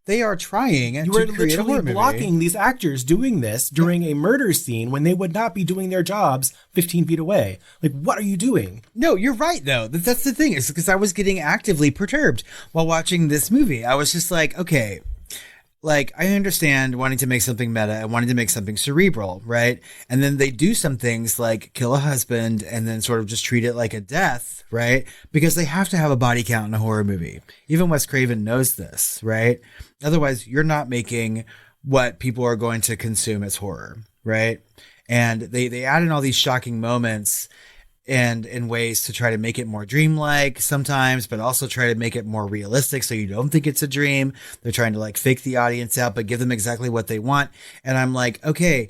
They are trying to create a horror movie. You are literally blocking these actors doing this during a murder scene when they would not be doing their jobs 15 feet away. Like, what are you doing? No, you're right, though. That's the thing. Is because I was getting actively perturbed while watching this movie. I was just like, okay, like, I understand wanting to make something meta and wanting to make something cerebral, right? And then they do some things like kill a husband and then sort of just treat it like a death, right? Because they have to have a body count in a horror movie. Even Wes Craven knows this, right? Otherwise, you're not making what people are going to consume as horror, right? And they add in all these shocking moments and in ways to try to make it more dreamlike sometimes, but also try to make it more realistic so you don't think it's a dream. They're trying to like fake the audience out, but give them exactly what they want. And I'm like, okay,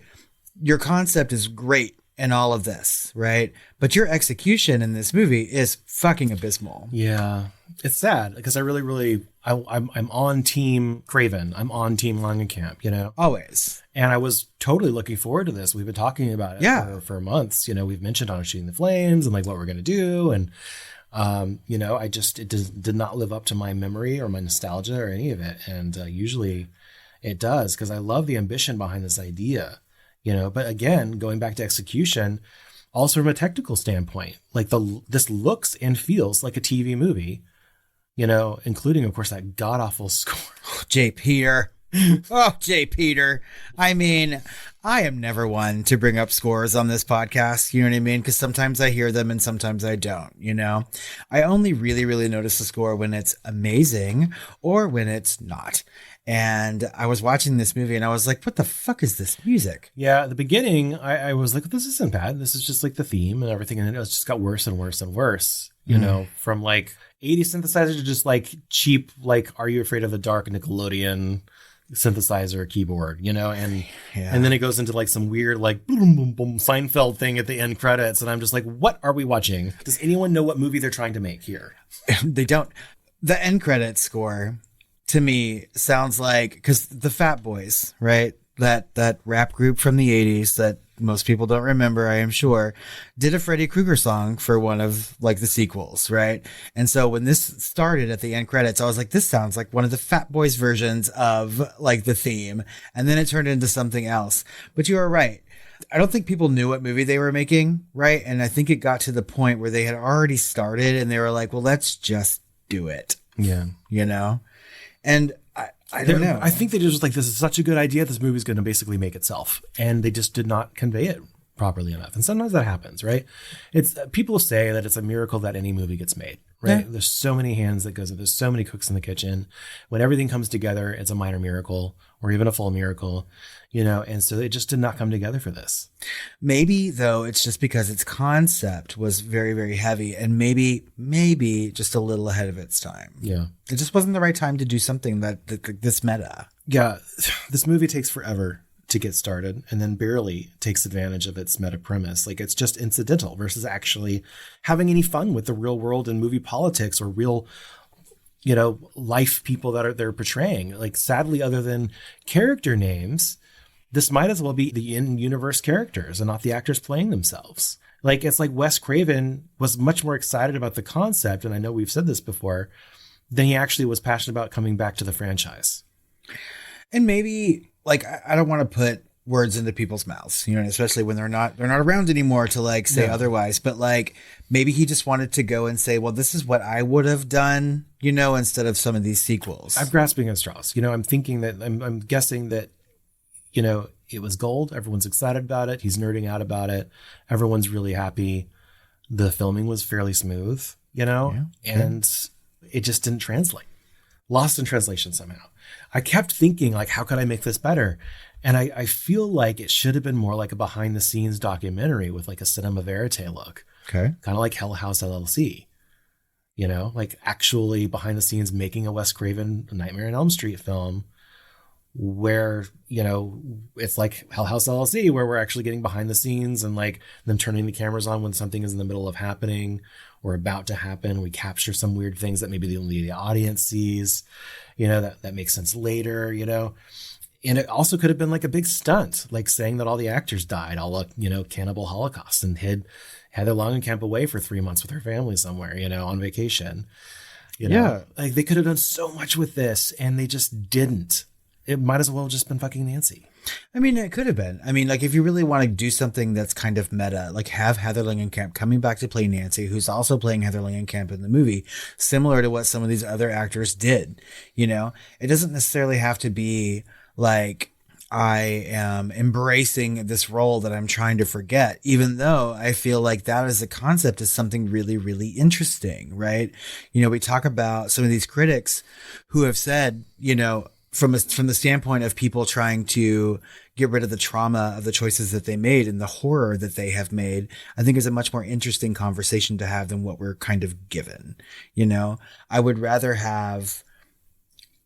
your concept is great in all of this, right? But your execution in this movie is fucking abysmal. Yeah. It's sad because I really, I'm on team Craven. I'm on team Langenkamp, Always. And I was totally looking forward to this. We've been talking about it for months. We've mentioned on Shooting the Flames and like what we're going to do. And, it did not live up to my memory or my nostalgia or any of it. And usually it does because I love the ambition behind this idea, but again, going back to execution, also from a technical standpoint, like this looks and feels like a TV movie, including, of course, that god awful score. J. Peter. Oh, J. Peter. I mean, I am never one to bring up scores on this podcast. You know what I mean? Because sometimes I hear them and sometimes I don't, I only really, really notice the score when it's amazing or when it's not. And I was watching this movie and I was like, what the fuck is this music? Yeah, at the beginning, I was like, this isn't bad. This is just like the theme and everything. And then it just got worse and worse and worse, from like 80s synthesizer to just like cheap, like, Are You Afraid of the Dark Nickelodeon synthesizer keyboard, and then it goes into like some weird like boom, boom, boom, Seinfeld thing at the end credits. And I'm just like, what are we watching? Does anyone know what movie they're trying to make here? They don't. The end credits score to me sounds like, because the Fat Boys, right? That rap group from the 80s that most people don't remember, I am sure, did a Freddy Krueger song for one of like the sequels, right? And so when this started at the end credits, I was like, this sounds like one of the Fat Boys versions of like the theme. And then it turned into something else. But you are right. I don't think people knew what movie they were making, right? And I think it got to the point where they had already started and they were like, well, let's just do it. Yeah. And I don't know. I think they just like, this is such a good idea. This movie's going to basically make itself. And they just did not convey it properly enough. And sometimes that happens, right? It's people say that it's a miracle that any movie gets made, right? Yeah. There's so many hands that goes in. There's so many cooks in the kitchen. When everything comes together, it's a minor miracle or even a full miracle, and so it just did not come together for this. Maybe though, it's just because its concept was very, very heavy and maybe just a little ahead of its time. Yeah. It just wasn't the right time to do something that this meta. Yeah. This movie takes forever to get started and then barely takes advantage of its meta premise. Like, it's just incidental versus actually having any fun with the real world and movie politics or real, life people that they're portraying. Like, sadly, other than character names, this might as well be the in-universe characters and not the actors playing themselves. Like, it's like Wes Craven was much more excited about the concept. And I know we've said this before, than he actually was passionate about coming back to the franchise. And maybe, like, I don't want to put words into people's mouths, you know, especially when they're not around anymore to like say otherwise, but like maybe he just wanted to go and say, well, this is what I would have done, you know, instead of some of these sequels. I'm grasping at straws. You know, I'm thinking that I'm guessing that, you know, it was gold. Everyone's excited about it. He's nerding out about it. Everyone's really happy. The filming was fairly smooth, you know, and it just didn't translate. Lost in translation somehow. I kept thinking, like, how could I make this better? And I feel like it should have been more like a behind the scenes documentary with like a cinema verite look. Okay. Kind of like Hell House LLC, you know, like actually behind the scenes making a Wes Craven Nightmare on Elm Street film where, you know, it's like Hell House LLC where we're actually getting behind the scenes and like them turning the cameras on when something is in the middle of happening or about to happen. We capture some weird things that maybe only the audience sees, you know, that makes sense later, you know. And it also could have been like a big stunt, like saying that all the actors died, all, you know, cannibal Holocaust, and hid Heather Langenkamp away for 3 months with her family somewhere, you know, on vacation. You know, like they could have done so much with this and they just didn't. It might as well have just been fucking Nancy. I mean, it could have been. I mean, like if you really want to do something that's kind of meta, like have Heather Langenkamp coming back to play Nancy, who's also playing Heather Langenkamp in the movie, similar to what some of these other actors did. You know, it doesn't necessarily have to be like I am embracing this role that I'm trying to forget, even though I feel like that as a concept is something really, really interesting, right? You know, we talk about some of these critics who have said, you know, from the standpoint of people trying to get rid of the trauma of the choices that they made and the horror that they have made, I think is a much more interesting conversation to have than what we're kind of given. You know, I would rather have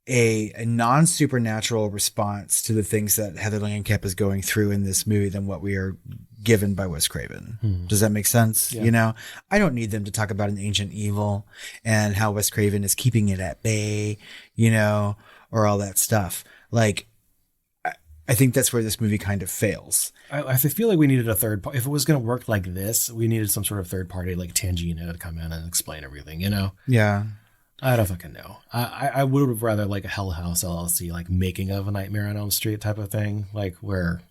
a non-supernatural response to the things that Heather Langenkamp is going through in this movie than what we are given by Wes Craven. Does that make sense? Yeah. You know, I don't need them to talk about an ancient evil and how Wes Craven is keeping it at bay, you know, or all that stuff. Like, I think that's where this movie kind of fails. I feel like we needed a third party. If it was going to work like this, we needed some sort of third party like Tangina to come in and explain everything, you know? Yeah. I don't fucking know. I would have rather like a Hell House LLC, like making of a Nightmare on Elm Street type of thing, like where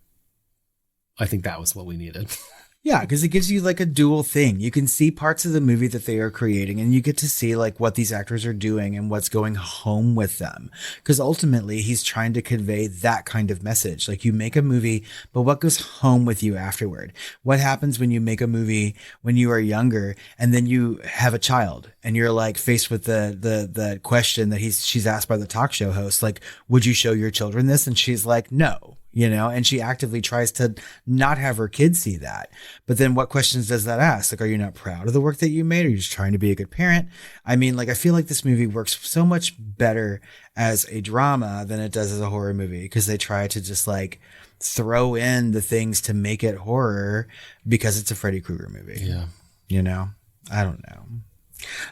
I think that was what we needed. Yeah, because it gives you like a dual thing. You can see parts of the movie that they are creating and you get to see like what these actors are doing and what's going home with them. Because ultimately he's trying to convey that kind of message. Like you make a movie, but what goes home with you afterward? What happens when you make a movie when you are younger and then you have a child and you're like faced with the question that she's asked by the talk show host, like, would you show your children this? And she's like, no. You know, and she actively tries to not have her kids see that. But then what questions does that ask? Like, are you not proud of the work that you made? Are you just trying to be a good parent? I mean, like, I feel like this movie works so much better as a drama than it does as a horror movie because they try to just like throw in the things to make it horror because it's a Freddy Krueger movie. Yeah. You know, I don't know.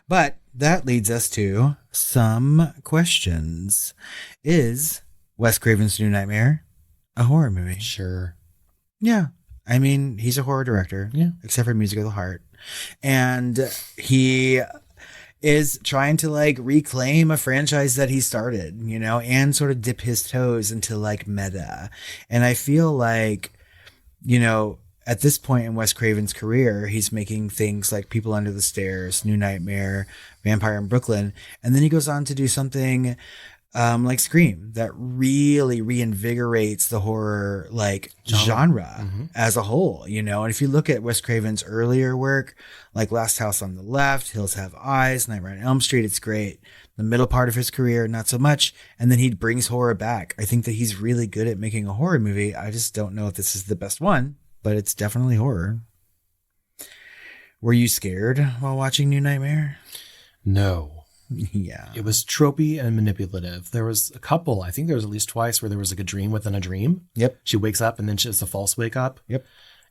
But that leads us to some questions. Is Wes Craven's New Nightmare a horror movie? Sure. Yeah. I mean, he's a horror director. Yeah. Except for Music of the Heart. And he is trying to like reclaim a franchise that he started, you know, and sort of dip his toes into like meta. And I feel like, you know, at this point in Wes Craven's career, he's making things like People Under the Stairs, New Nightmare, Vampire in Brooklyn. And then he goes on to do something like Scream that really reinvigorates the horror like genre as a whole, you know. And if you look at Wes Craven's earlier work, like Last House on the Left, Hills Have Eyes, Nightmare on Elm Street, it's great. The middle part of his career, not so much. And then he brings horror back. I think that he's really good at making a horror movie. I just don't know if this is the best one, but it's definitely horror. Were you scared while watching New Nightmare? No. Yeah. It was tropey and manipulative. There was a couple, I think there was at least twice where there was like a dream within a dream. Yep. She wakes up and then it's a false wake up. Yep.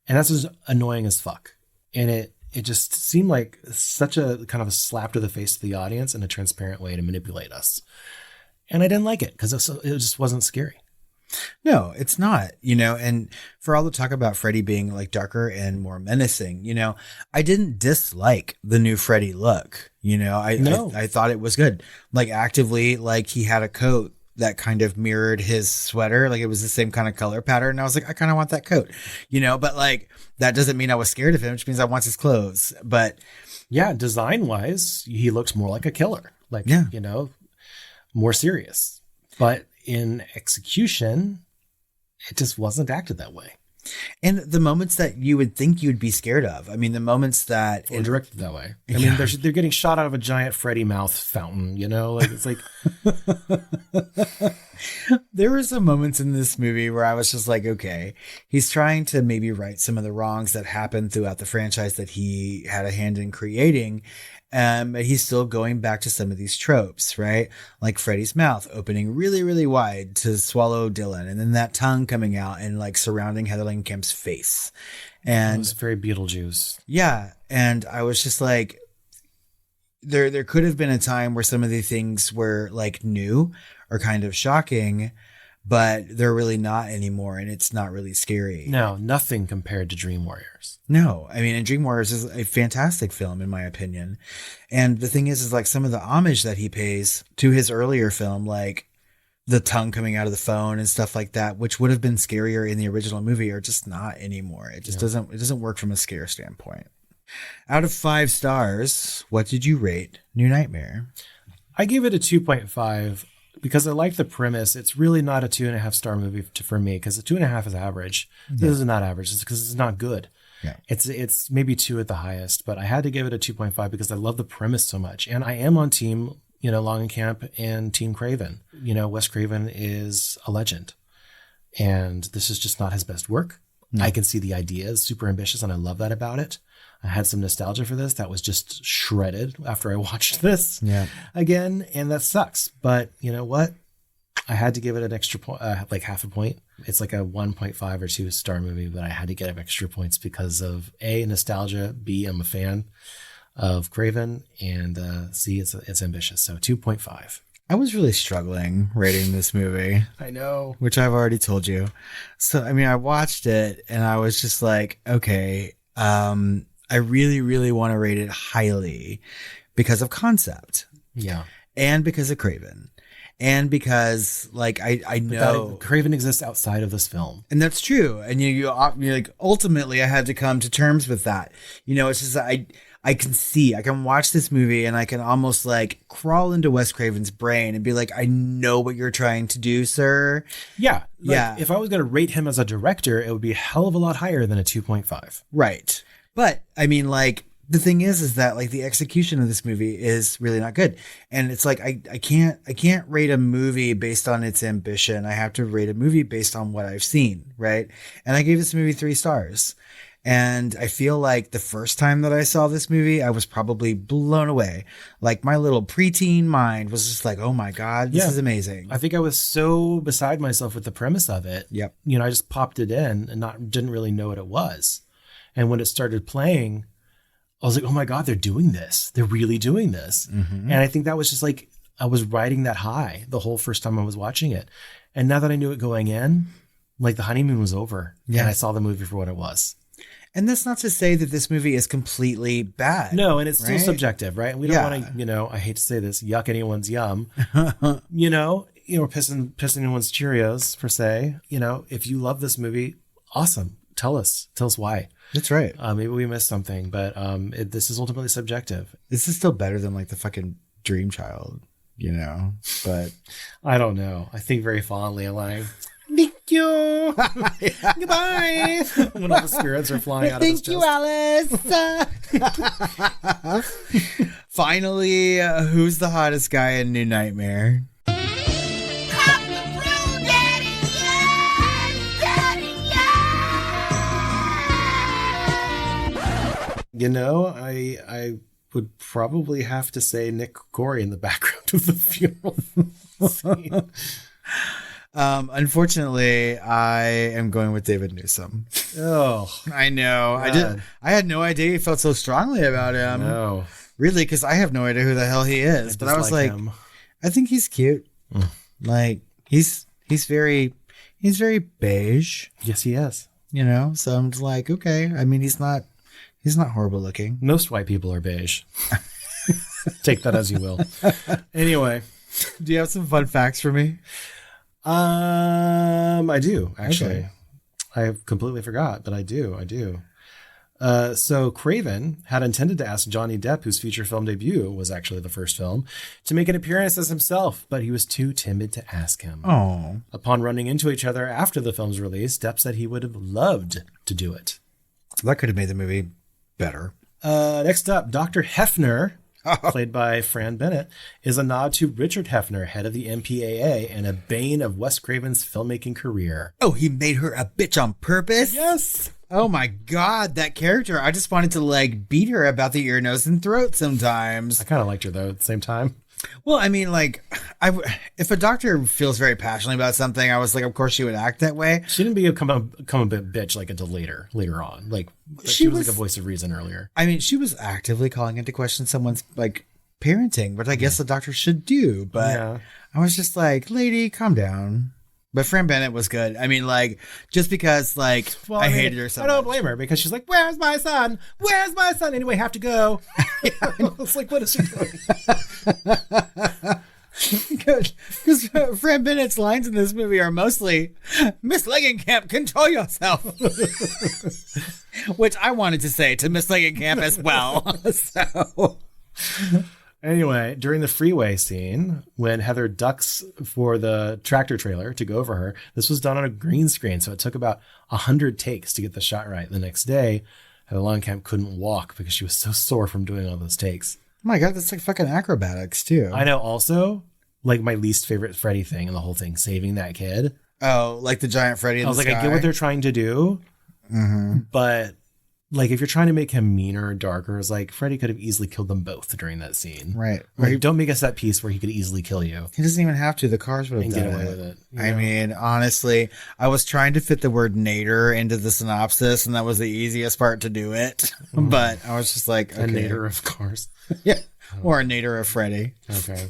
And that's just annoying as fuck. And it just seemed like such a kind of a slap to the face to the audience in a transparent way to manipulate us. And I didn't like it because it just wasn't scary. No, it's not, and for all the talk about Freddy being like darker and more menacing, I didn't dislike the new Freddy look. I thought it was good. Like actively, like he had a coat that kind of mirrored his sweater. Like it was the same kind of color pattern. And I was like, I kind of want that coat, but like, that doesn't mean I was scared of him, which means I want his clothes. But yeah, design wise, he looks more like a killer, like, more serious, but in execution, it just wasn't acted that way. And the moments that you would think you'd be scared of, I mean, the moments that or directed that way. I mean, they're getting shot out of a giant Freddy mouth fountain, like it's like. There were some moments in this movie where I was just like, okay, he's trying to maybe right some of the wrongs that happened throughout the franchise that he had a hand in creating. But he's still going back to some of these tropes, right? Like Freddy's mouth opening really, really wide to swallow Dylan, and then that tongue coming out and like surrounding Heather Langenkamp's face. And it was very Beetlejuice. Yeah. And I was just like, there could have been a time where some of the things were like new or kind of shocking, but they're really not anymore. And it's not really scary. No, nothing compared to Dream Warriors. No, I mean, and Dream Warriors is a fantastic film, in my opinion. And the thing is like some of the homage that he pays to his earlier film, like the tongue coming out of the phone and stuff like that, which would have been scarier in the original movie, are just not anymore. It just doesn't work from a scare standpoint. Out of 5 stars, what did you rate New Nightmare? I gave it a 2.5 because I like the premise. It's really not a 2.5 star movie for me, because the 2.5 is average. Yeah. This is not average. It's because it's not good. Yeah. It's maybe 2 at the highest, but I had to give it a 2.5 because I love the premise so much. And I am on team, Langenkamp and team Craven. Wes Craven is a legend, and this is just not his best work. I can see the idea is super ambitious, and I love that about it. I had some nostalgia for this that was just shredded after I watched this again, and that sucks. But you know what? I had to give it an extra point, like half a point. It's like a 1.5 or 2 star movie, but I had to get extra points because of A, nostalgia, B, I'm a fan of Craven, and C, it's ambitious. So 2.5. I was really struggling rating this movie. I know. Which I've already told you. So, I mean, I watched it and I was just like, okay, I really, really want to rate it highly because of concept. Yeah. And because of Craven. And because, like, I know Craven exists outside of this film, and that's true. And you're like, ultimately, I had to come to terms with that. It's just I can watch this movie and I can almost like crawl into Wes Craven's brain and be like, I know what you're trying to do, sir. Yeah, If I was going to rate him as a director, it would be a hell of a lot higher than a 2.5. Right, but I mean, like. The thing is that like the execution of this movie is really not good. And it's like, I can't rate a movie based on its ambition. I have to rate a movie based on what I've seen. Right. And I gave this movie 3 stars. And I feel like the first time that I saw this movie, I was probably blown away. Like my little preteen mind was just like, oh my God, this is amazing. I think I was so beside myself with the premise of it. Yep. I just popped it in and didn't really know what it was. And when it started playing, I was like, oh my God, they're doing this. They're really doing this. Mm-hmm. And I think that was just like, I was riding that high the whole first time I was watching it. And now that I knew it going in, like the honeymoon was over. Yeah. And I saw the movie for what it was. And that's not to say that this movie is completely bad. No, and it's still subjective, right? And we don't want to, I hate to say this, yuck anyone's yum. Pissing anyone's Cheerios per se. If you love this movie, awesome. Tell us why. That's right. Maybe we missed something, but this is ultimately subjective. This is still better than like the fucking Dream Child, but I don't know. I think very fondly of like, thank you. Goodbye. When all the spirits are flying out of his chest. Thank you, Alice. Finally, who's the hottest guy in New Nightmare? I would probably have to say Nick Corey in the background of the funeral scene. Unfortunately, I am going with David Newsom. Oh, I know. God. I had no idea he felt so strongly about him. No, really, because I have no idea who the hell he is. But I was like, him. I think he's cute. Like he's very He's very beige. Yes, he is. You know, so I'm just like, okay. I mean, he's not horrible looking. Most white people are beige. Take that as you will. Anyway, do you have some fun facts for me? I do actually. Okay. I completely forgot, but I do. So Craven had intended to ask Johnny Depp, whose feature film debut was actually the first film, to make an appearance as himself, but he was too timid to ask him. Oh. Upon running into each other after the film's release, Depp said he would have loved to do it. That could have made the movie better. Next up, Dr. Hefner, played by Fran Bennett, is a nod to Richard Hefner, head of the MPAA and a bane of Wes Craven's filmmaking career. Oh, he made her a bitch on purpose? Yes. Oh my God, that character. I just wanted to like beat her about the ear, nose, and throat sometimes. I kind of liked her though at the same time. Well, I mean, like, if a doctor feels very passionately about something, I was like, of course she would act that way. She didn't become a bit bitch like until later on. Like she was like a voice of reason earlier. I mean, she was actively calling into question someone's like parenting, which I guess the doctor should do. But yeah. I was just like, lady, calm down. But Fran Bennett was good. I mean, like, just because, like, I hated her so much. I don't blame her because she's like, where's my son? Where's my son? Anyway, have to go. It's like, what is she doing? Because Fran Bennett's lines in this movie are mostly, Miss Langenkamp, control yourself. Which I wanted to say to Miss Langenkamp as well. So... Anyway, during the freeway scene, when Heather ducks for the tractor trailer to go over her, this was done on a green screen, so it took about 100 takes to get the shot right. The next day, Heather Langenkamp couldn't walk because she was so sore from doing all those takes. Oh my God, that's like fucking acrobatics, too. I know. Also, like my least favorite Freddy thing and the whole thing, saving that kid. Oh, like the giant Freddy in the sky? I get what they're trying to do, but... like, if you're trying to make him meaner or darker, it's like Freddy could have easily killed them both during that scene. Right. Like, don't make us that piece where he could easily kill you. He doesn't even have to. The cars would have done get away with it. I mean, honestly, I was trying to fit the word nader into the synopsis, and that was the easiest part to do it. But I was just like, okay. A nader of cars. Yeah. Or a nader of Freddy. Okay.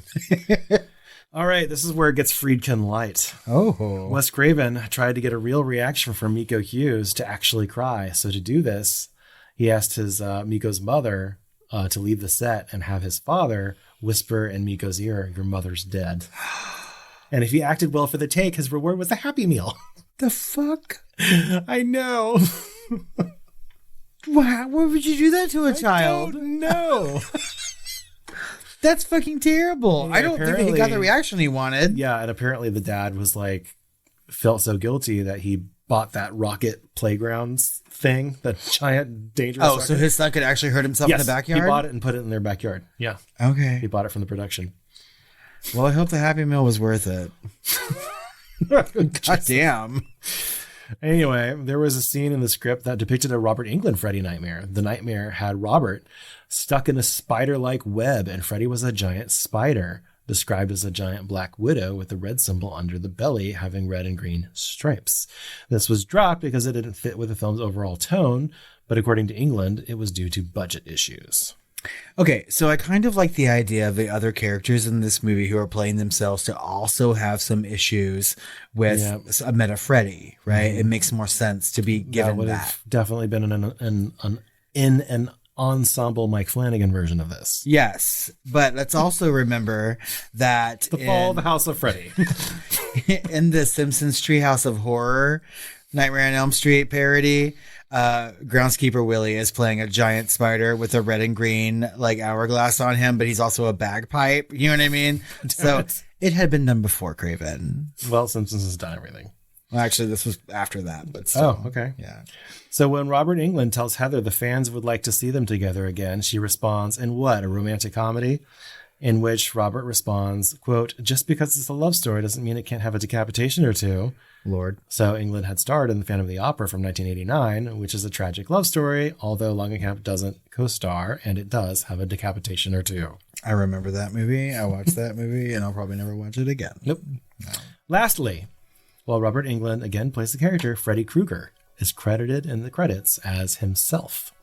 All right, this is where it gets Friedkin light. Oh. Wes Craven tried to get a real reaction from Miko Hughes to actually cry. So to do this, he asked his Miko's mother to leave the set and have his father whisper in Miko's ear, "Your mother's dead." And if he acted well for the take, his reward was a Happy Meal. The fuck? I know. Wow, why would you do that to a child? No. That's fucking terrible. Yeah, I don't think that he got the reaction he wanted. Yeah, and apparently the dad was like, felt so guilty that he bought that rocket playgrounds thing, that giant dangerous rocket. So his son could actually hurt himself in the backyard? He bought it and put it in their backyard. Yeah. Okay. He bought it from the production. Well, I hope the Happy Meal was worth it. God damn. Anyway, there was a scene in the script that depicted a Robert Englund Freddy nightmare. The nightmare had Robert stuck in a spider-like web, and Freddy was a giant spider, described as a giant black widow with the red symbol under the belly having red and green stripes. This was dropped because it didn't fit with the film's overall tone, but according to Englund, it was due to budget issues. Okay, so I kind of like the idea of the other characters in this movie who are playing themselves to also have some issues with a meta Freddy, right? Mm-hmm. It makes more sense to be given that. Have definitely been in an ensemble Mike Flanagan version of this. Yes, but let's also remember that The Fall of the House of Freddy. In the Simpsons Treehouse of Horror Nightmare on Elm Street parody, groundskeeper Willie is playing a giant spider with a red and green like hourglass on him, but he's also a bagpipe. You know what I mean? So it had been done before Craven. Well, Simpsons has done everything. Well, actually, this was after that, but still. Oh, okay. Yeah. So when Robert Englund tells Heather the fans would like to see them together again, she responds, "In what, a romantic comedy?" In which Robert responds, quote, "Just because it's a love story doesn't mean it can't have a decapitation or two." Lord. So Englund had starred in The Phantom of the Opera from 1989, which is a tragic love story, although Langenkamp doesn't co-star, and it does have a decapitation or two. I remember that movie. I watched that movie, and I'll probably never watch it again. Nope. No. Lastly, while Robert Englund again plays the character, Freddy Krueger is credited in the credits as himself.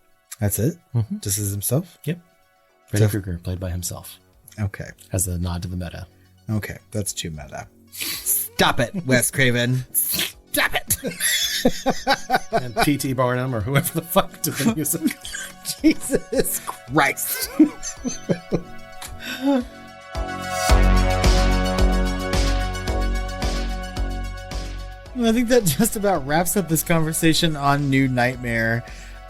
That's it? Mm-hmm. Just as himself? Yep. Freddy Krueger, played by himself. Okay. As a nod to the meta. Okay, that's too meta. Stop it, Wes Craven. And P.T. Barnum or whoever the fuck did the music. Jesus Christ. I think that just about wraps up this conversation on New Nightmare.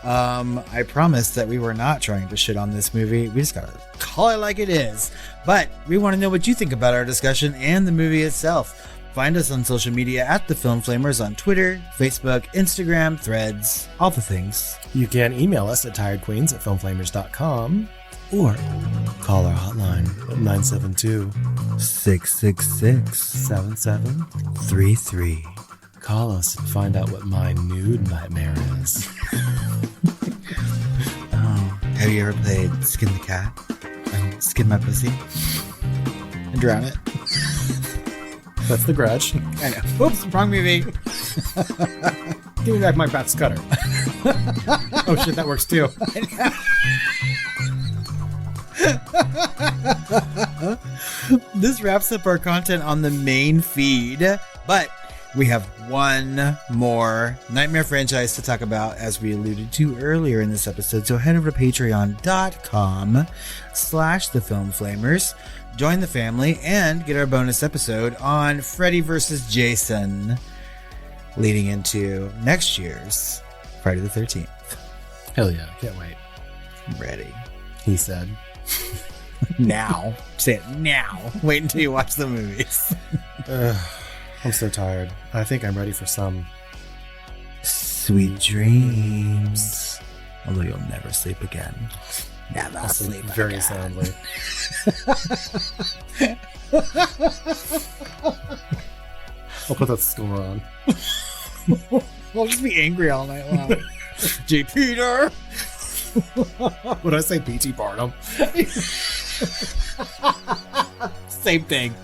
I promised that we were not trying to shit on this movie. We just gotta call it like it is. But we want to know what you think about our discussion and the movie itself. Find us on social media at The Film Flamers on Twitter, Facebook, Instagram, Threads, all the things. You can email us at tiredqueens@filmflamers.com or call our hotline at 972-666-7733. Call us and find out what my nude nightmare is. Oh, have you ever played Skin the Cat? And Skin My Pussy? And drown it? That's The Grudge. I know. Oops, wrong movie. Give me back my bat cutter. Oh shit, that works too. This wraps up our content on the main feed, but we have one more Nightmare franchise to talk about, as we alluded to earlier in this episode. So head over to patreon.com/thefilmflamers, join the family, and get our bonus episode on Freddy vs. Jason, leading into next year's Friday the 13th. Hell yeah, can't wait. I'm ready. He said. Now. Say it now. Wait until you watch the movies. I'm so tired. I think I'm ready for some sweet dreams. Although you'll never sleep again. Never sleep very again. soundly. I'll put that score on. I'll just be angry all night long. J. Peter! Would I say P.T. Barnum? Same thing.